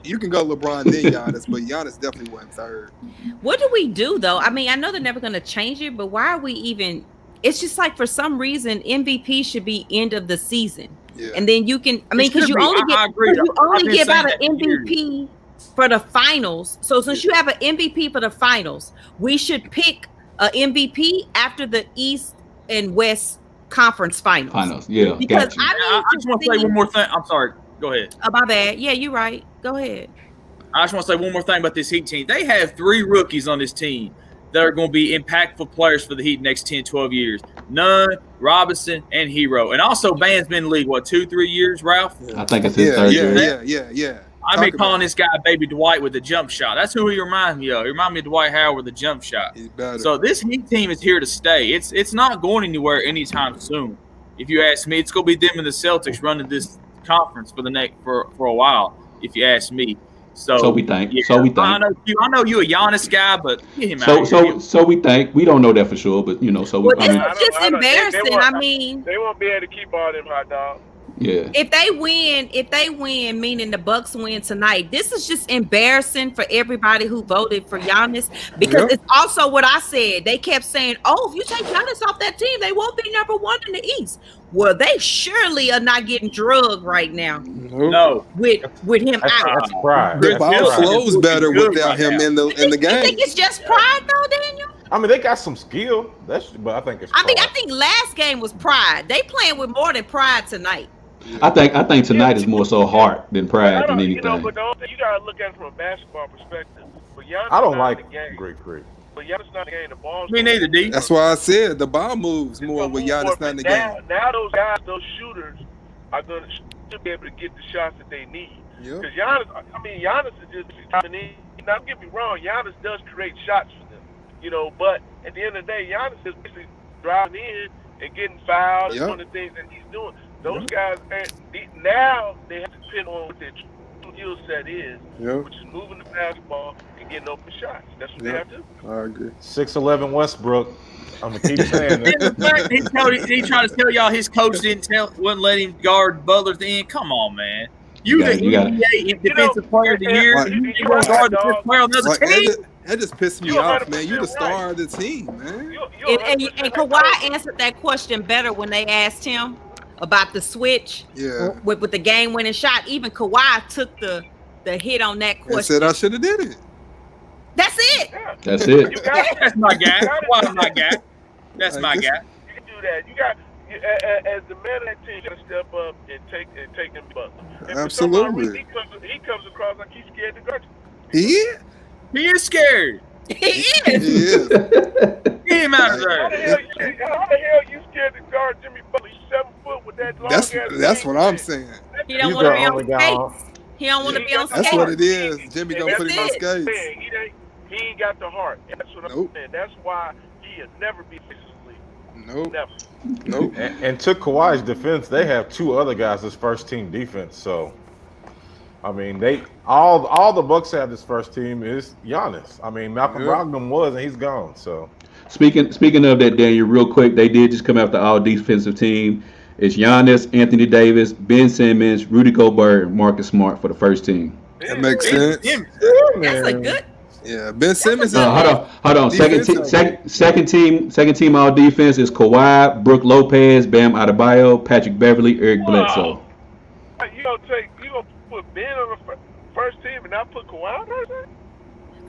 You can go LeBron then Giannis, but Giannis definitely wasn't third.
What do we do though? I mean, I know they're never going to change it, but why are we even? It's just like for some reason MVP should be end of the season, and then you can. I mean, because you only give out an MVP for the finals. So since you have an MVP for the finals, we should pick an MVP after the East and West Conference Finals.
Yeah.
Because
I just want to say one more thing. I'm sorry. Go ahead.
My bad. Yeah, you're right. Go ahead.
I just want to say one more thing about this Heat team. They have 3 rookies on this team that are going to be impactful players for the Heat next 10, 12 years.
Nunn, Robinson, and Hero. And also, Ban's been in the league, 2-3 years, Ralph?
I think it's his third year.
Yeah.
I've been calling this guy Baby Dwight with the jump shot. That's who he reminds me of. He reminds me of Dwight Howard with the jump shot.
He's better.
So this Heat team is here to stay. It's not going anywhere anytime soon. If you ask me, it's going to be them and the Celtics running this conference for a while. If you ask me. So we think.
Yeah, so we think.
I know you a Giannis guy, but get him out of here.
So we think. We don't know that for sure, but so
this is just embarrassing.
They won't be able to keep all them hot dogs.
Yeah.
If they win, meaning the Bucks win tonight, this is just embarrassing for everybody who voted for Giannis, because it's also what I said. They kept saying, "Oh, if you take Giannis off that team, they won't be number one in the East." Well, they surely are not getting drugged right now.
No,
with him out.
That's pride.
The ball flows better without him in the game.
You think it's just pride, though, Daniel?
I mean, they got some skill. But I think it's pride.
I think last game was pride. They playing with more than pride tonight.
I think tonight is more so heart than pride than anything.
But you gotta look at it from a basketball perspective. But
I don't like Greek Freak.
But Giannis not in the game. The ball's
me neither, D.
That's why I said the ball moves more with Giannis not in the game.
Now those guys, those shooters, are going to be able to get the shots that they need. Because Giannis is just coming in. Now, don't get me wrong, Giannis does create shots for them, but at the end of the day, Giannis is basically driving in and getting fouled. It's one of the things that he's doing. Those guys, now they have to depend on what their skill set is, which is moving the basketball and getting open shots. That's what they have to do.
I agree.
6'11" Westbrook. I'm gonna keep saying that.
He trying to tell y'all his coach wouldn't let him guard Butler then. Come on, man. You the NBA defensive player of the year. You want to guard the best player on the other team?
That just pissed me off, man. You the star of the team, man.
And Kawhi answered that question better when they asked him about the switch with the game-winning shot. Even Kawhi took the hit on that question.
I said I should have did it.
That's it.
That's it.
That's my guy. Kawhi's my guy. That's my guy.
You can do that. You got as the man of that team, you got to step up and take them Butler.
Absolutely.
He comes across like he's scared to guard.
He is.
He is scared.
He is.
He is.
Get him out of there.
How the hell you scared to guard Jimmy Butler? He's 7 foot with that long ass.
That's what I'm saying.
He don't want to be on skates. He don't want to be on skates.
That's what it is. Jimmy gonna put him on skates.
He ain't got the heart. That's what I'm saying. That's why he'll never be physically.
Nope.
Never.
Nope.
And to Kawhi's defense, they have 2 other guys as first team defense. So, I mean, they all the Bucks have this first team is Giannis. I mean, Malcolm Brogdon was, and he's gone. So,
speaking of that, Daniel, real quick, they did just come after all defensive team. It's Giannis, Anthony Davis, Ben Simmons, Rudy Gobert, and Marcus Smart for the first team.
That makes sense.
That's a good.
Yeah, Ben Simmons.
Hold on. Second team all defense is Kawhi, Brook Lopez, Bam Adebayo, Patrick Beverly, Eric Bledsoe.
You gonna put Ben on the first team and not put Kawhi on the first team?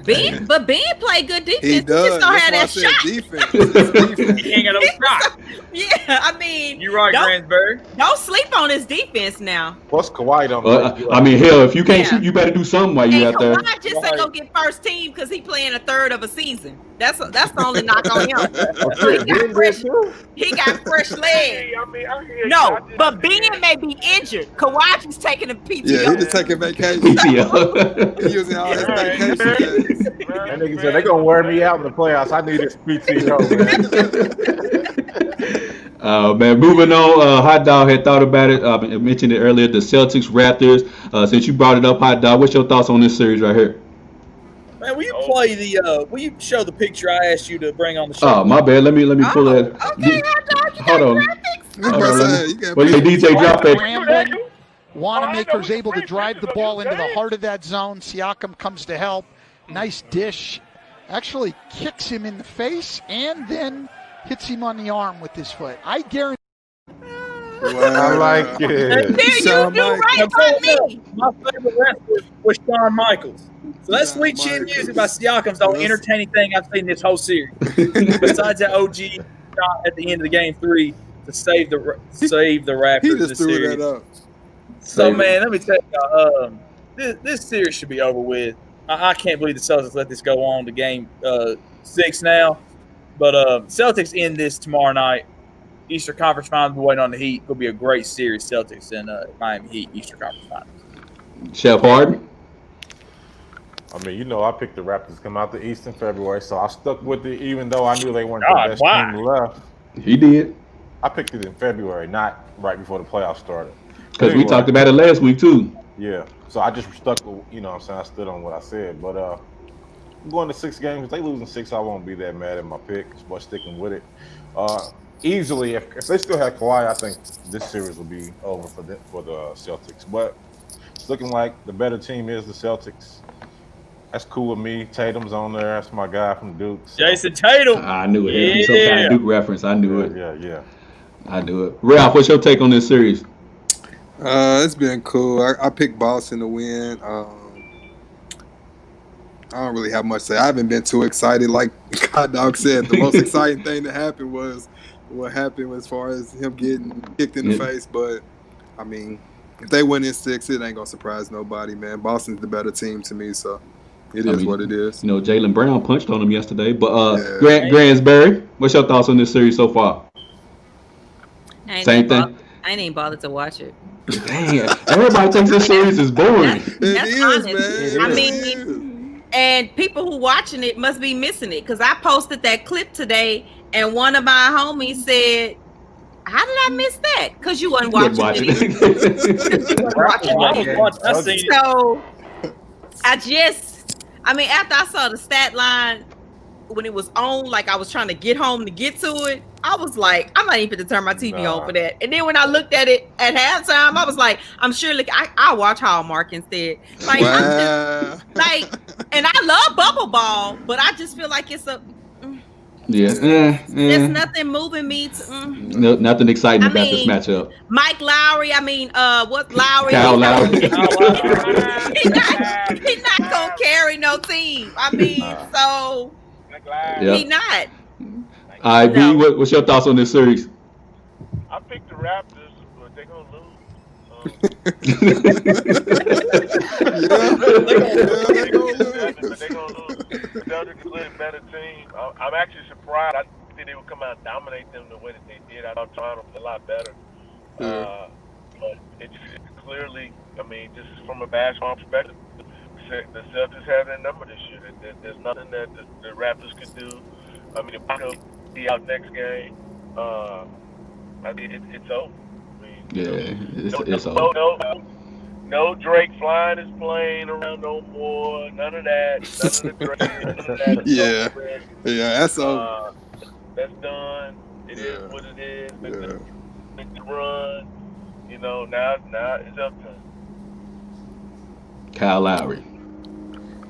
Ben play good defense.
He does.
He just don't have that shot.
Defense.
He ain't got no shot.
Yeah, I mean,
you right, Gransberg.
Don't sleep on his defense now.
Plus Kawhi don't play.
I mean, hell, if you can't shoot, you better do something while you out there.
Kawhi just ain't gonna get first team because he playing a third of a season. That's the only knock on him. He got fresh legs. No, but Ben may be injured. Kawhi just taking a PTO.
Yeah, he just taking vacation.
PTO.
He using all his vacation days.
That nigga said they gonna wear me out in the playoffs. I need this PTO, man.
Man, moving on. Hot Dog had thought about it. I mentioned it earlier. The Celtics Raptors. Since you brought it up, Hot Dog, what's your thoughts on this series right here?
Man, will you play will you show the picture I asked you to bring on the show?
Oh, my bad. Let me pull that.
Okay, Hot Dog,
hold on. Well, DJ, drop that.
Wanamaker's able to drive the ball into the heart of that zone. Siakam comes to help. Nice dish. Actually kicks him in the face and then hits him on the arm with his foot. I guarantee.
I like it.
You do right by me.
My favorite wrestler was Shawn Michaels. So that sweet chin music by Siakam's the only entertaining thing I've seen this whole series. Besides that OG shot at the end of the game 3 to save the Raptors.
He just threw that up.
So man, let me tell y'all, this series should be over with. I can't believe the Celtics let this go on to game 6 now. But Celtics end this tomorrow night.
Eastern Conference Finals. We're waiting on the Heat. It'll be a great series, Celtics and Miami Heat Eastern Conference Finals.
Chef Harden.
I mean, I picked the Raptors to come out the East in February, so I stuck with it, even though I knew they weren't the best team left.
He did.
I picked it in February, not right before the playoffs started.
Because we talked about it last week too.
Yeah, so I just stuck with, what I'm saying, I stood on what I said. But I'm going to 6 games. If they losing 6, I won't be that mad at my pick. But sticking with it. Easily, if they still have Kawhi, I think this series will be over for the Celtics. But it's looking like the better team is the Celtics. That's cool with me. Tatum's on there. That's my guy from Duke.
So. Jason Tatum.
I knew it. Yeah. Some kind of Duke reference. I knew it.
Yeah.
I knew it. Ralph, what's your take on this series?
It's been cool. I picked Boston to win. I don't really have much to say. I haven't been too excited. Like Hot Dog said, the most exciting thing that happened was what happened as far as him getting kicked in the face. But, I mean, if they win in 6, it ain't going to surprise nobody, man. Boston's the better team to me, so it is what it is.
Jaylen Brown punched on him yesterday. But, Gransberry, what's your thoughts on this series so far? Same thing?
I ain't even bothered to watch it.
Dang, everybody thinks this series is boring.
That's honest. Man. I mean, and people who watching it must be missing it because I posted that clip today, and one of my homies said, "How did I miss that? Because you wasn't watching it." So I mean, after I saw the stat line when it was on, like I was trying to get home to get to it, I was like, I'm not even going to turn my TV on for that. And then when I looked at it at halftime, I was like, I'm sure I watch Hallmark instead. Like,
wow.
And I love Bubble Ball, but I just feel like it's there's nothing moving me to.
Nothing exciting about this matchup.
Mike Lowry, what's Lowry?
Kyle Lowry.
He's not gonna carry no team. I mean, so he not.
All right, B, what's your thoughts on this series?
I picked the Raptors, but they're gonna lose. They're gonna lose. The Celtics are a better team. I'm actually surprised. I think they would come out and dominate them the way that they did. I thought Toronto was a lot better. But it's clearly, I mean, just from a basketball perspective, the Celtics have their number this year. There's nothing that the Raptors could do. I mean, if they'll be out next game, I mean, it's over. I mean,
it's over.
No Drake flying his plane around no more. None of that. None of the Drake. None of that.
That's over.
That's done. It is what it is. Make the run. Now it's up to
Kyle Lowry.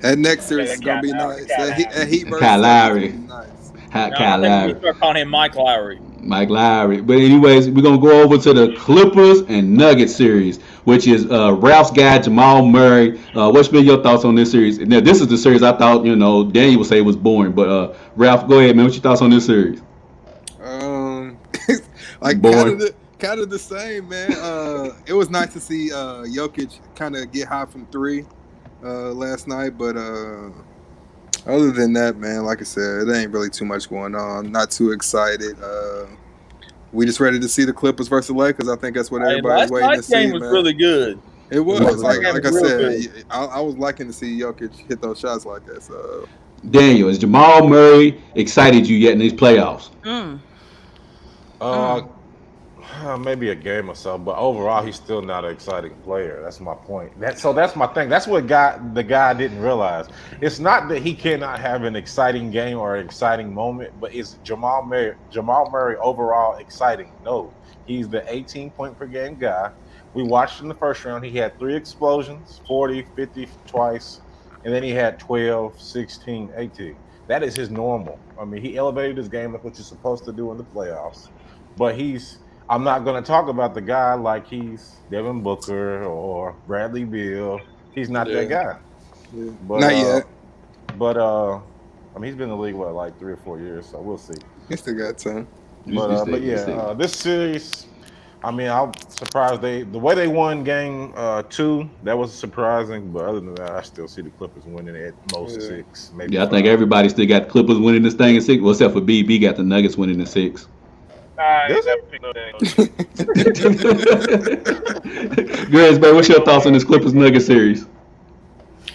That next series is gonna be nice. That Heat versus
Kyle Lowry.
Nice.
Kyle Lowry. We start calling him Mike Lowry.
Mike Lowry. But anyways, we're gonna go over to the Clippers and Nuggets series, which is Ralph's guy Jamal Murray. What's been your thoughts on this series? Now, this is the series I thought Daniel would say was boring, but Ralph, go ahead, man. What's your thoughts on this series?
Kind of the same, man. It was nice to see Jokic kind of get high from 3 last night, but other than that, man, like I said, there ain't really too much going on. Not too excited. We just ready to see the Clippers versus Lakers. I think that's what everybody's waiting to see.
Last game was really good.
It was. Like I said, I was liking to see Jokic hit those shots like that. So,
Daniel, has Jamal Murray excited you yet in these playoffs?
Maybe a game or so, but overall, he's still not an exciting player. That's my point. That's my thing. That's what the guy didn't realize. It's not that he cannot have an exciting game or an exciting moment, but is Jamal Murray overall exciting? No. He's the 18-point per game guy. We watched in the first round. He had 3 explosions, 40, 50 twice, and then he had 12, 16, 18. That is his normal. I mean, he elevated his game like what you're supposed to do in the playoffs, but I'm not going to talk about the guy like he's Devin Booker or Bradley Beal. He's not that guy.
Yeah. But, not yet.
But, I mean, he's been in the league, like 3 or 4 years, so we'll see.
He still got time.
But this series, I mean, I'm surprised the way they won game 2, that was surprising. But other than that, I still see the Clippers winning at most 6, maybe.
Yeah, I think everybody still got the Clippers winning this thing in 6, well, except for B got the Nuggets winning in 6.
I ain't
Does
never picked no damn.
Grizz, man, what's your thoughts on this Clippers Nuggets series?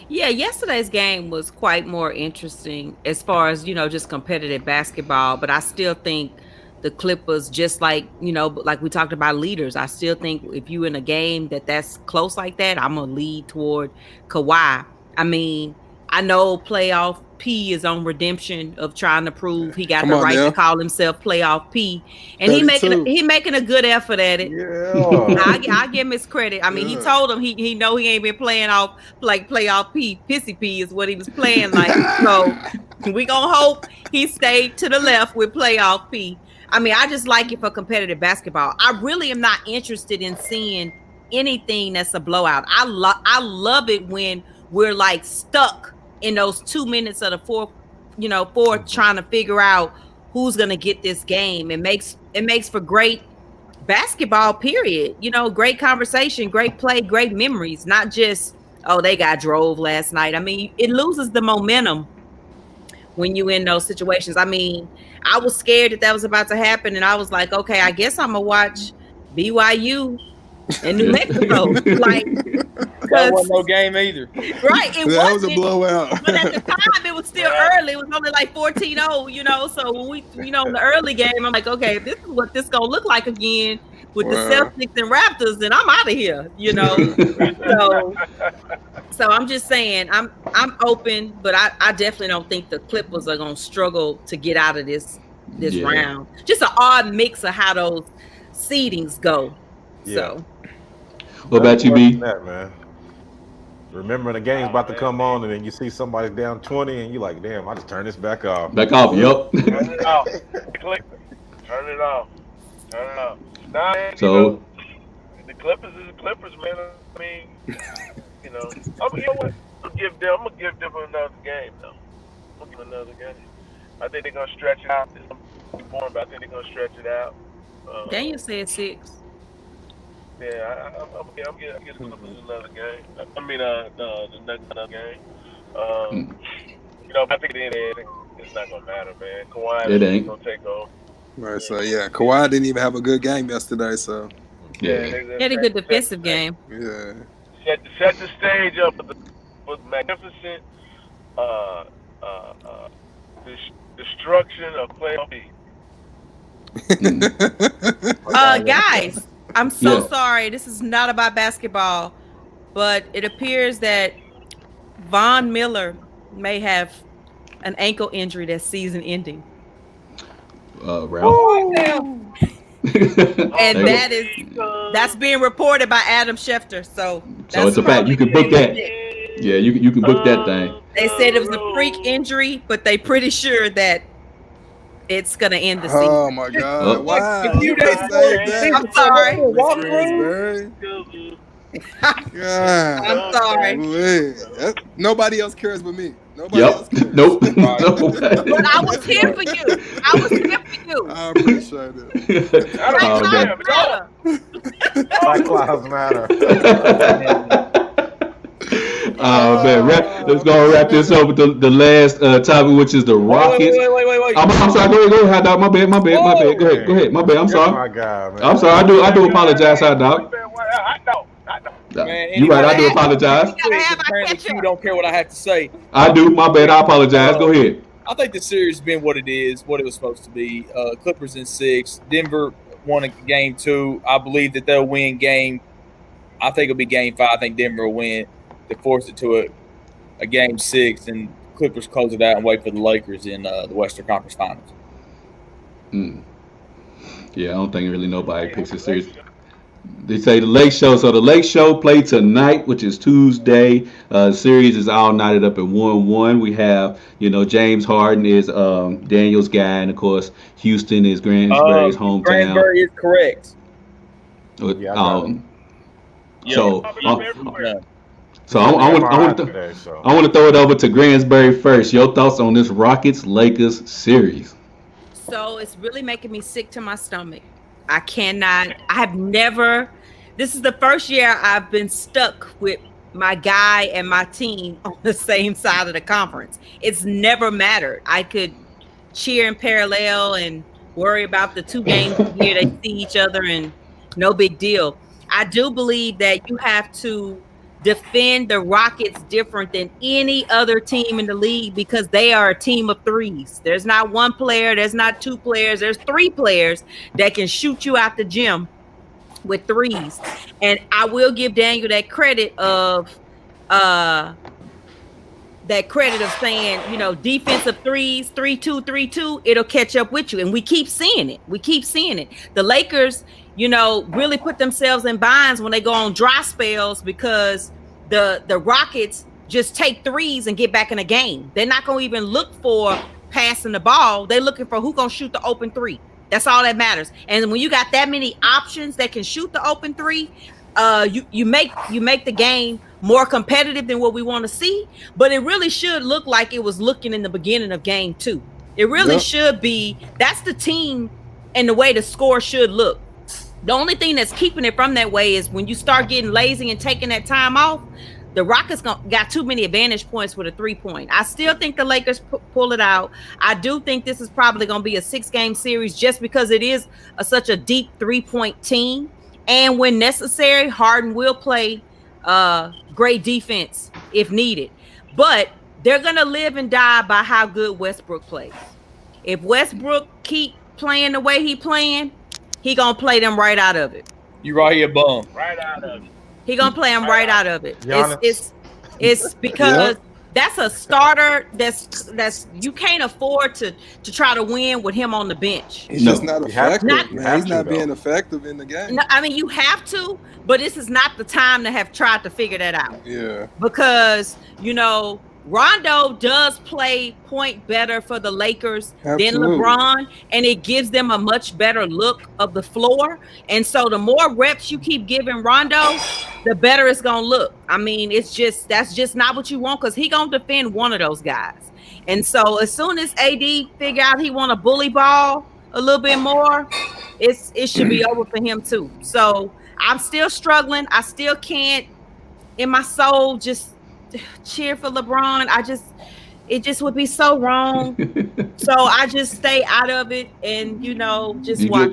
Yeah, yesterday's game was quite more interesting as far as, just competitive basketball, but I still think the Clippers, just like, like we talked about leaders, I still think if you in a game that's close like that, I'm going to lead toward Kawhi. I mean, I know playoff P is on redemption of trying to prove he got
Come
the
on
right
now.
to call himself playoff P, and
32.
he making a good effort at it.
Yeah.
I give him his credit. I mean, he
Yeah.
told him he know he ain't been playing off like playoff P. Pissy P is what he was playing like. So we gonna hope he stayed to the left with playoff P. I mean, I just like it for competitive basketball. I really am not interested in seeing anything that's a blowout. I love it when we're like stuck in those 2 minutes of the fourth, trying to figure out who's gonna get this game. It makes for great basketball, period. Great conversation, great play, great memories, not just, oh, they got drove last night. I mean, it loses the momentum when you in those situations. I mean, I was scared that was about to happen, and I was like, okay, I guess I'm gonna watch BYU and New Mexico. Like,
That wasn't no game either.
Right,
That was a blowout.
But at the time, it was still early. It was only like 14-0, So when we, in the early game, I'm like, okay, if this is what this gonna look like again with the Celtics and Raptors, then I'm out of here, So I'm just saying, I'm open, but I definitely don't think the Clippers are gonna struggle to get out of this round. Just an odd mix of how those seedings go.
Yeah.
So.
What about you, B?
That, man. Remembering the game's about to come on, and then you see somebody down 20, and you're like, "Damn, I just turn this back off."
Back off, yup.
Turn it off. Click. Turn it off. Turn it off. Nah,
So
the Clippers is the Clippers, man. I mean, you know what? I'm gonna give them another game, though. I'm gonna give them another game. I think they're gonna stretch it out. It's gonna be boring, but I think they're gonna stretch it out.
Daniel said 6.
Yeah, I'm gonna give the Clippers another game. I mean, the Nuggets another game. I think it's not gonna matter, man. Kawhi is gonna take over.
Right, so yeah, Kawhi didn't even have a good game yesterday, so
yeah.
He had a good defensive game.
Yeah.
Set the stage up with magnificent destruction of playoff B.
Guys, I'm so sorry. This is not about basketball, but it appears that Von Miller may have an ankle injury that's season ending.
Ralph.
And that's being reported by Adam Schefter. So
it's a fact. You can book that. Yeah, you can book that thing.
They said it was a freak injury, but they pretty sure that it's gonna end the season.
Oh my God! Wow.
I'm sorry.
God.
I'm sorry.
Nobody else cares but me. Nobody else cares.
Nope.
But I was here for you.
I appreciate it.
Black Lives Matter.
Man, let's go wrap this up with the last topic, which is the Rockets.
Wait.
I'm sorry. Go ahead, Hot Dog. My bad. Go ahead. My bad. I'm sorry.
My God, man.
I'm sorry. I do apologize, Hot Dog.
Man,
you're right. I do apologize.
You don't care what I have to say.
I do. My bad. I apologize. Go ahead.
I think the series has been what it is, what it was supposed to be. Clippers in 6. Denver won a game 2. I believe that they'll win game. I think it'll be game 5. I think Denver will win. They force it to a game 6, and Clippers close it out and wait for the Lakers in the Western Conference Finals.
Yeah, I don't think really nobody picks this series. They say the Lake Show. So the Lake Show play tonight, which is Tuesday. Series is all knotted up at 1-1. We have, James Harden is Daniel's guy, and of course Houston is Gransbury's hometown.
Gransbury is correct.
So I want to throw it over to Gransbury first. Your thoughts on this Rockets-Lakers series?
So it's really making me sick to my stomach. This is the first year I've been stuck with my guy and my team on the same side of the conference. It's never mattered. I could cheer in parallel and worry about the 2 games a year they see each other and no big deal. I do believe that you have to defend the Rockets different than any other team in the league because they are a team of threes. There's not one player, there's not 2 players, there's 3 players that can shoot you out the gym with threes. And I will give Daniel that credit of saying, defensive threes, 3-2, 3-2, it'll catch up with you. And we keep seeing it. The Lakers, really put themselves in binds when they go on dry spells because the Rockets just take threes and get back in a game. They're not going to even look for passing the ball. They're looking for who's going to shoot the open 3. That's all that matters. And when you got that many options that can shoot the open 3, you make the game more competitive than what we want to see, but it really should look like it was looking in the beginning of game 2. It really should be. That's the team and the way the score should look. The only thing that's keeping it from that way is when you start getting lazy and taking that time off, the Rockets got too many advantage points with a 3-point. I still think the Lakers pull it out. I do think this is probably going to be a 6-game series just because it is such a deep 3-point team. And when necessary, Harden will play great defense if needed. But they're going to live and die by how good Westbrook plays. If Westbrook keep playing the way he playing, he going to play them right out of it.
You right here, bum.
Right out of it.
He going to play them right out of it. It's because that's a starter that's you can't afford to try to win with him on the bench.
He's just not effective. He's not being effective in the game.
No, I mean, you have to, but this is not the time to have tried to figure that out.
Yeah.
Because, Rondo does play point better for the Lakers than LeBron, and it gives them a much better look of the floor. And so the more reps you keep giving Rondo, the better it's going to look. I mean, that's just not what you want because he going to defend one of those guys. And so as soon as AD figure out he want to bully ball a little bit more, it should be over for him too. So I'm still struggling. I still can't, in my soul, just cheer for LeBron. It just would be so wrong. So I just stay out of it and watch.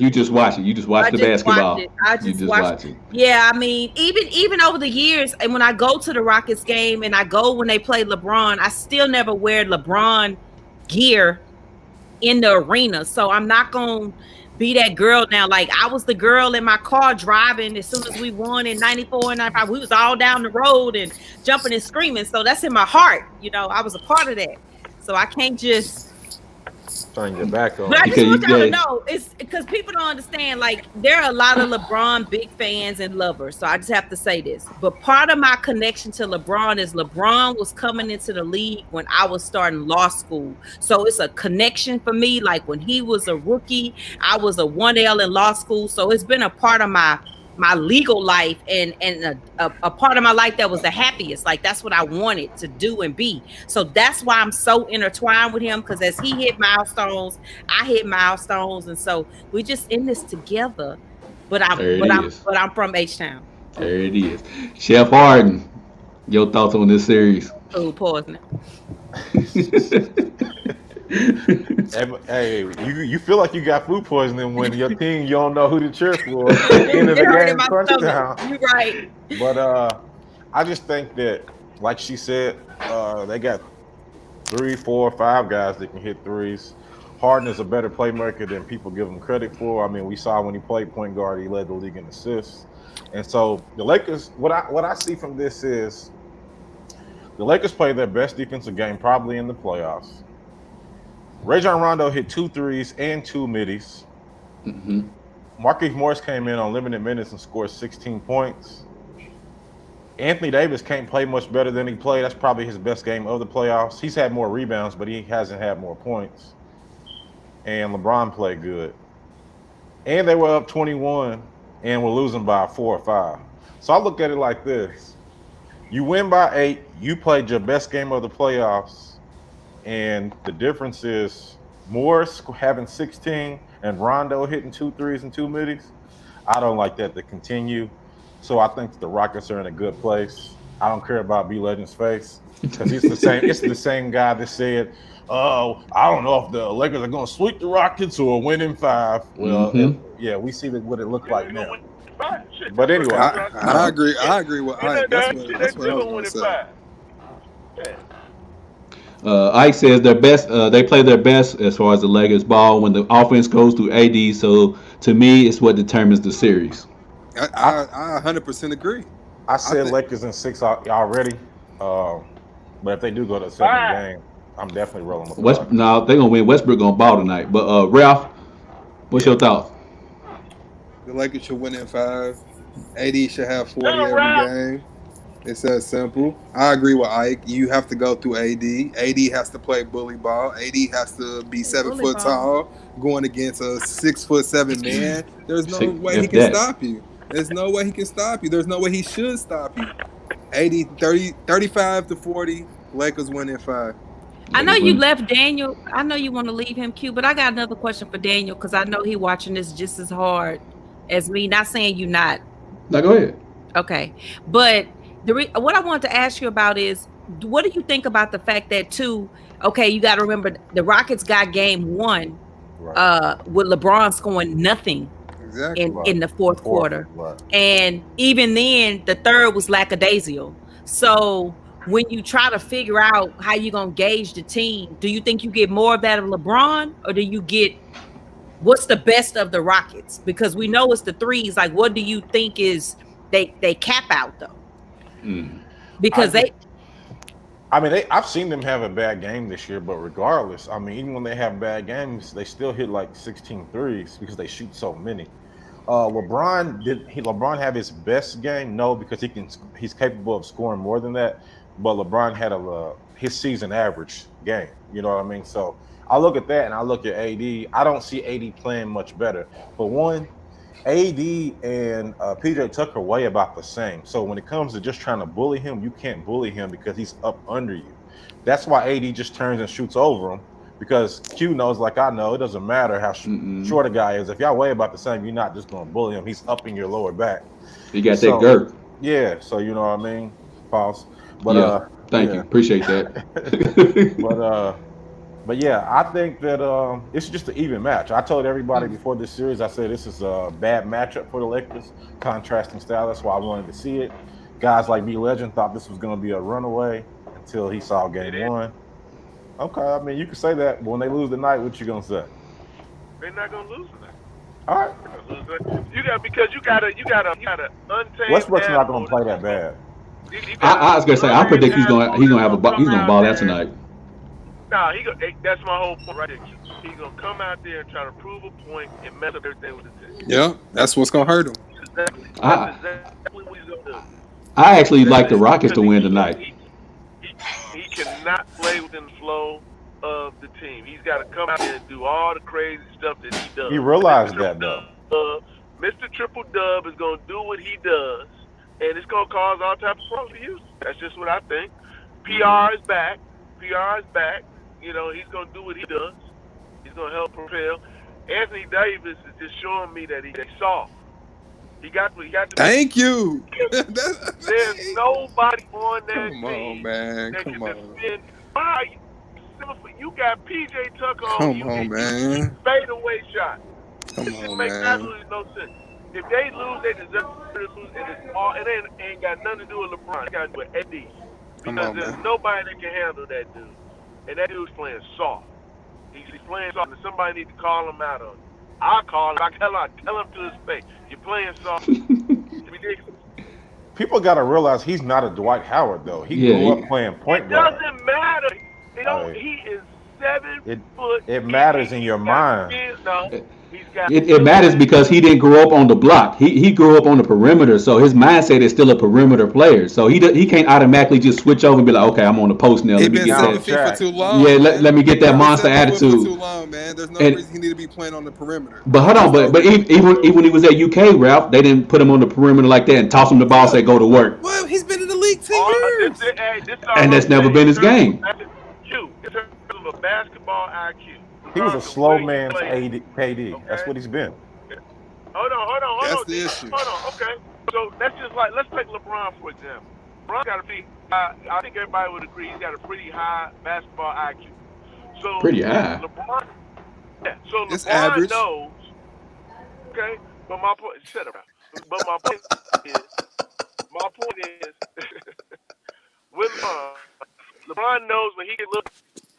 You just watch it. You just watch the basketball.
I just watch it. Yeah, I mean, even over the years, and when I go to the Rockets game and I go when they play LeBron, I still never wear LeBron gear in the arena. So I'm not gonna be that girl now. Like I was the girl in my car driving as soon as we won in 94 and 95. We was all down the road and jumping and screaming. So that's in my heart. I was a part of that. So I can't just
turn your back on.
But I just want y'all to know, it's because people don't understand, like, there are a lot of LeBron big fans and lovers. So I just have to say this. But part of my connection to LeBron is LeBron was coming into the league when I was starting law school. So it's a connection for me. Like when he was a rookie, I was a 1L in law school. So it's been a part of my legal life and a part of my life that was the happiest. Like that's what I wanted to do and be. So that's why I'm so intertwined with him, because as he hit milestones, I hit milestones, and so we just in this together. But I'm from H-Town.
There it is. Chef Harden, your thoughts on this series?
Food poisoning.
Hey, you feel like you got food poisoning when your team, you don't know who to cheer for. End of the game, touchdown.
You're right.
But I just think that, like she said, they got 3, 4, 5 guys that can hit threes. Harden is a better playmaker than people give him credit for. I mean, we saw when he played point guard, he led the league in assists. And so the Lakers, what I see from this is the Lakers played their best defensive game probably in the playoffs. Rajon Rondo hit 2 threes and 2 middies.
Mm-hmm.
Markieff Morris came in on limited minutes and scored 16 points. Anthony Davis can't play much better than he played. That's probably his best game of the playoffs. He's had more rebounds, but he hasn't had more points. And LeBron played good. And they were up 21 and were losing by 4 or 5. So I look at it like this. You win by 8. You played your best game of the playoffs. And the difference is Morris having 16 and Rondo hitting 2 threes and 2 middies. I don't like that to continue. So I think the Rockets are in a good place. I don't care about B Legend's face because he's the same. It's the same guy that said, "Oh, I don't know if the Lakers are going to sweep the Rockets or win in 5." Well, yeah, we see what it looked like now. But anyway,
I agree. I agree with Ike. That's what I was going to say.
Ike says their best. They play their best as far as the Lakers ball when the offense goes through AD. So to me, it's what determines the series.
I 100% agree.
I said Lakers in 6 already. But if they do go to the 7th game, I'm definitely rolling with 5.
No, they're gonna win. Westbrook gonna ball tonight. But Ralph, what's your thoughts?
The Lakers should win in 5. AD should have 40 every game. It's that simple. I agree with Ike. You have to go through AD. AD has to play bully ball. AD has to be 7 foot tall, going against a 6'7" man. There's no way he can stop you. There's no way he can stop you. There's no way he should stop you. 35 to 40. Lakers win in 5.
I know you left Daniel. I know you want to leave him, Q, but I got another question for Daniel because I know he watching this just as hard as me. Not saying you not.
No, go ahead.
Okay, but what I want to ask you about is, what do you think about the fact that too? Okay, you got to remember the Rockets got game 1 with LeBron scoring nothing in the fourth quarter, and even then the third was lackadaisical. So when you try to figure out how you're gonna gauge the team, do you think you get more of that of LeBron, or do you get what's the best of the Rockets? Because we know it's the threes. Like, what do you think is they cap out though? Because
I've seen them have a bad game this year, but regardless, I mean, even when they have bad games, they still hit like 16 threes because they shoot so many. LeBron have his best game? No, because he's capable of scoring more than that. But LeBron had his season average game. You know what I mean? So I look at that and I look at AD. I don't see AD playing much better. For one, AD and PJ Tucker way about the same. So when it comes to just trying to bully him, you can't bully him because he's up under you. That's why AD just turns and shoots over him, because Q knows, like I know, it doesn't matter how short a guy is. If y'all weigh about the same, you're not just going to bully him. He's up in your lower back.
You got that girth.
Yeah, so you know what I mean? Pause. But
thank you. Appreciate that.
But yeah, I think that it's just an even match. I told everybody before this series, I said this is a bad matchup for the Lakers, contrasting style. That's why I wanted to see it. Guys like B Legend thought this was going to be a runaway until he saw game 1. Okay, I mean, you can say that, but when they lose tonight, what you going to say?
They're not going to lose tonight.
All right.
You got to untamed.
Westbrook's not going to play that bad.
I was going to say, I predict he's going to ball out tonight.
Nah, that's my whole point right there. He's going to come out there and try to prove a point and mess up everything with the team.
Yeah, that's what's going to hurt him.
That's exactly what he's going to do.
I actually like the Rockets to win tonight.
He cannot play within the flow of the team. He's got to come out there and do all the crazy stuff that he does.
He realized that, though.
Mr. Triple Dub is going to do what he does, and it's going to cause all types of problems for you. That's just what I think. PR is back. You know, he's going to do what he does. He's going to help propel. Anthony Davis is just showing me that he's soft. He got to.
Thank you.
There's nobody on that
team. Come on, man.
That
Come on.
You got PJ Tucker on.
Come on, man.
Fadeaway shot.
Come
It
on,
makes
man.
absolutely no sense. If they lose, they deserve to lose, and it ain't got nothing to do with LeBron. It got to do with AD. Because there's nobody that can handle that dude. And that dude's playing soft. He's playing soft, and somebody needs to call him out on it. I call him. I tell him to his face. You're playing soft. It's ridiculous.
People got to realize he's not a Dwight Howard, though. He grew up playing point guard.
It doesn't matter. He is 7 foot.
It matters in your mind.
It matters because he didn't grow up on the block. He grew up on the perimeter, so his mindset is still a perimeter player. So he can't automatically just switch over and be like, okay, I'm on the post now.
He's been 7 feet for too long.
Yeah, let me get that monster attitude.
For too long, man. There's no reason he need to be playing on the perimeter.
But hold on, but even when he was at UK, Ralph, they didn't put him on the perimeter like that and toss him the ball, say go to work.
Well, he's been in the league 10 years,
and that's never been his game.
In terms of a basketball IQ.
He was a slow man to KD. Okay. That's what he's been.
Hold on.
That's the issue.
Hold on. Okay. So let's take LeBron for example. LeBron got a pretty high, I think everybody would agree he's got a pretty high basketball IQ. So
Pretty high.
LeBron, yeah. So
It's
LeBron
average.
knows. Okay, but my point. Shut up. But my point is, with LeBron knows when he can look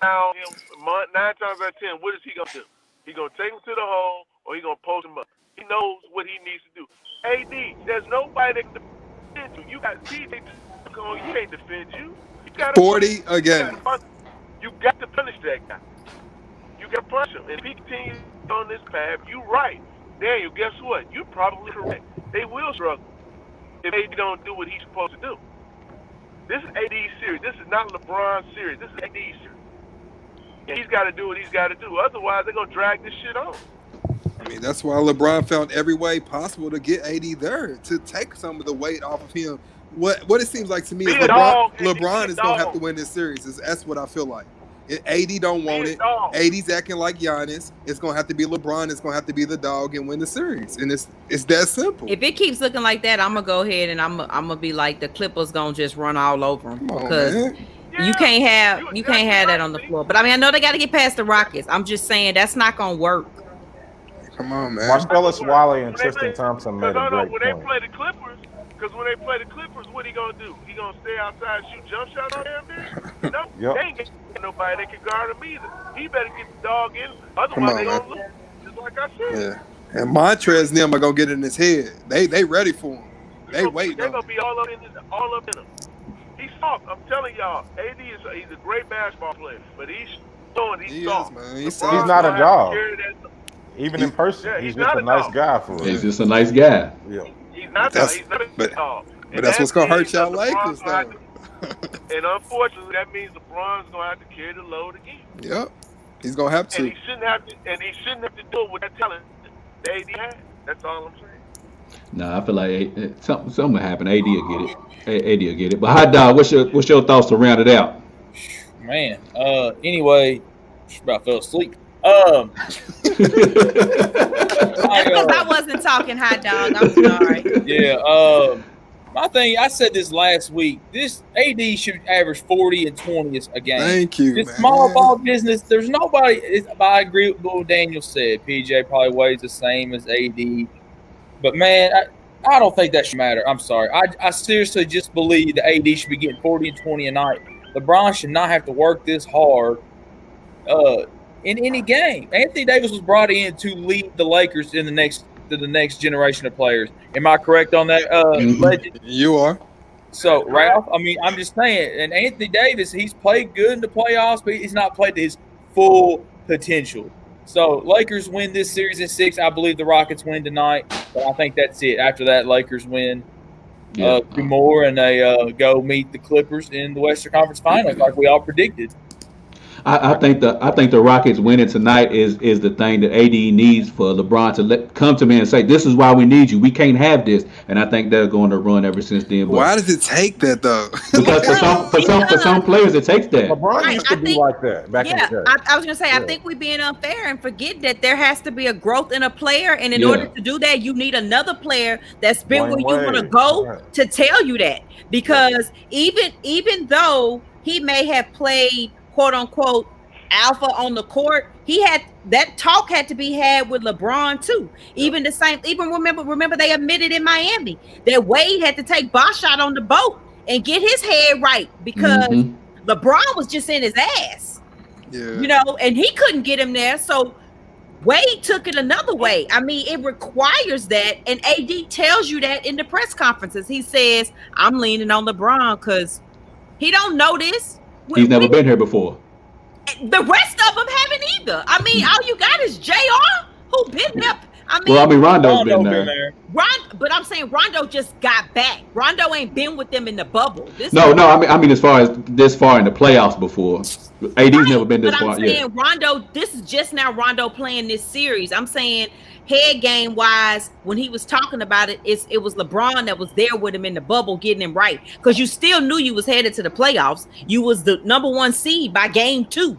down him 9 times out of 10. What is he gonna do? He gonna take him to the hole, or he gonna post him up. He knows what he needs to do. AD, there's nobody that can defend you. You got DJ. He can't defend you. You got
40 a game.
You got to punish that guy. You got to punish him. And if he continues on this path, you're right. Daniel, guess what? You're probably correct. They will struggle if they don't do what he's supposed to do. This is AD's series. This is not LeBron's series. This is AD's series. And he's got to do what he's got to do. Otherwise, they're going to drag this shit on.
I mean, that's why LeBron found every way possible to get AD there, to take some of the weight off of him. What it seems like to me is LeBron is going to have to win this series. That's what I feel like. AD don't want it. AD's acting like Giannis. It's going to have to be LeBron. It's going to have to be the dog and win the series. And it's that simple.
If it keeps looking like that, I'm going to go ahead and I'm going to be like, the Clippers going to just run all over them. Because you can't have that on the floor. But I mean, I know they got to get past the Rockets. I'm just saying that's not going to work.
Come on, man.
Marcellus Wiley and Tristan Thompson made a great
when
point.
they play the Clippers, because when they play the Clippers, what he gonna do? He gonna stay outside and shoot jump shots on them there? No,
Yep.
They ain't getting nobody that can guard him either. He better get the dog in, otherwise they gonna lose. Just like I said.
Yeah. And Montrez and them are gonna get in his head. They ready for him. They wait.
They're gonna be all up in him. He's soft. I'm telling y'all, AD he's a great basketball player, but he's soft.
Man.
He's not a dog. Even in person, he's just a nice guy for us.
He's just a nice guy.
Yeah.
He's not a dog.
But that's what's gonna hurt y'all Lakers, though.
And unfortunately, that means LeBron's gonna have to carry the load again.
Yep, he's gonna have to.
And he shouldn't have to do it with that talent that AD had. That's all I'm saying.
Nah, I feel like something will happen. AD will get it. AD will get it. But Hot Dog, what's your thoughts to round it out?
Man, anyway, just about fell asleep.
That's because I wasn't talking, Hot Dog. I'm sorry.
Yeah. My thing, I said this last week. This AD should average 40 and 20 a game.
Thank you,
This
man.
small ball business, there's nobody. I agree with what Daniel said. PJ probably weighs the same as AD. But, man, I don't think that should matter. I'm sorry. I seriously just believe that AD should be getting 40 and 20 a night. LeBron should not have to work this hard in any game. Anthony Davis was brought in to lead the Lakers in the next generation of players. Am I correct on that, legend?
You are.
So, Ralph, I mean, I'm just saying, and Anthony Davis, he's played good in the playoffs, but he's not played to his full potential. So, Lakers win this series in 6. I believe the Rockets win tonight, but I think that's it. After that, Lakers win 2 more, and they go meet the Clippers in the Western Conference Finals, like we all predicted.
I think the Rockets winning tonight is the thing that AD needs for LeBron to come to me and say, this is why we need you. We can't have this. And I think they're going to run ever since then. But
why does it take that though?
Because for some players it takes that.
LeBron used to be like that back in the day.
I was going to say, I think we're being unfair and forget that there has to be a growth in a player. And in order to do that, you need another player that's been where you want to go to tell you that. Because even though he may have played quote unquote alpha on the court, he had that talk had to be had with LeBron too. Even the same, even remember they admitted in Miami that Wade had to take Bosh out on the boat and get his head right because LeBron was just in his ass. Yeah. And he couldn't get him there. So Wade took it another way. I mean, it requires that, and AD tells you that in the press conferences. He says, I'm leaning on LeBron because he don't know this.
He's never been here before.
The rest of them haven't either. I mean, all you got is JR, who been there.
Rondo's been there.
But I'm saying Rondo just got back. Rondo ain't been with them in the bubble.
I mean, as far as this far in the playoffs before. AD's never been this far.
I'm saying Rondo, this is just now Rondo playing this series. I'm saying head game wise, when he was talking about it, it was LeBron that was there with him in the bubble, getting him right. Because you still knew you was headed to the playoffs. You was the number 1 seed by game 2.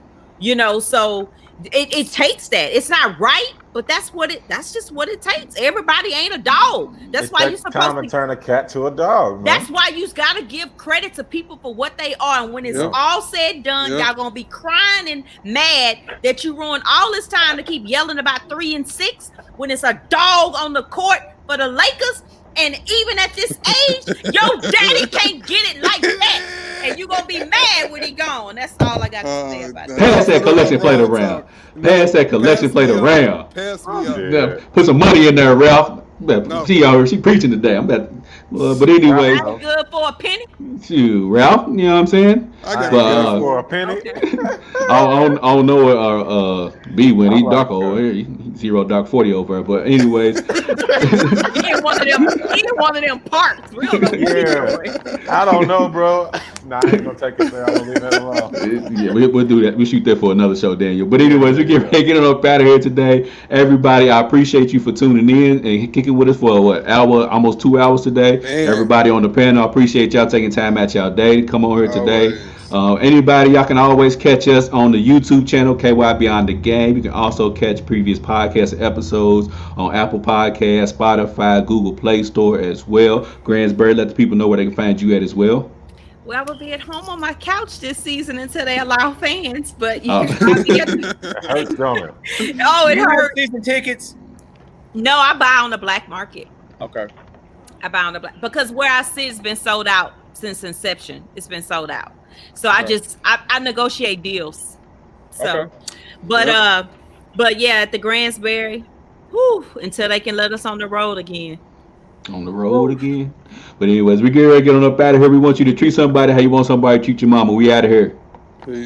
So it takes that. It's not right, but that's just what it takes. Everybody ain't a dog. That's why you're supposed
to turn a cat to a dog. Man.
That's why you gotta give credit to people for what they are. And when it's all said and done, y'all gonna be crying and mad that you ruined all this time to keep yelling about 3 and 6 when it's a dog on the court for the Lakers. And even at this age, your daddy can't get it like that. And you gonna be mad when he gone. That's all I got to say about that.
Pass that collection plate around. Pass that collection plate around.
Pass me up.
Put some money in there, Ralph. She preaching today. I'm about. But anyway,
that's good for a penny.
Shoot, Ralph. You know what I'm saying?
I got good
for a penny.
I don't know what B when he dark over here. He 0 dark 40 over there. But anyways,
he ain't one of them parts.
I don't know, bro. Nah, I ain't gonna take it there. I'm gonna leave that alone.
Yeah, we'll do that. We'll shoot that for another show, Daniel. But anyways, we get up out of here today. Everybody, I appreciate you for tuning in and kicking with us for almost 2 hours today. Man. Everybody on the panel, I appreciate y'all taking time out y'all day to come on here today. Anybody, y'all can always catch us on the YouTube channel, KY Beyond the Game. You can also catch previous podcast episodes on Apple Podcasts, Spotify, Google Play Store as well. Gransbury, let the people know where they can find you at as well.
Well, I will be at home on my couch this season until they allow fans, but you can find me at
it hurts, don't it?
Oh, it hurts.
Season tickets?
No, I buy on the black market.
Okay.
I buy on the black because where I sit has been sold out since inception. It's been sold out. So I negotiate deals. So, but yeah, at the Gransbury, until they can let us on the road again.
On the road again. But anyways, we get ready to get on up out of here. We want you to treat somebody how you want somebody to treat your mama. We out of here.
Peace.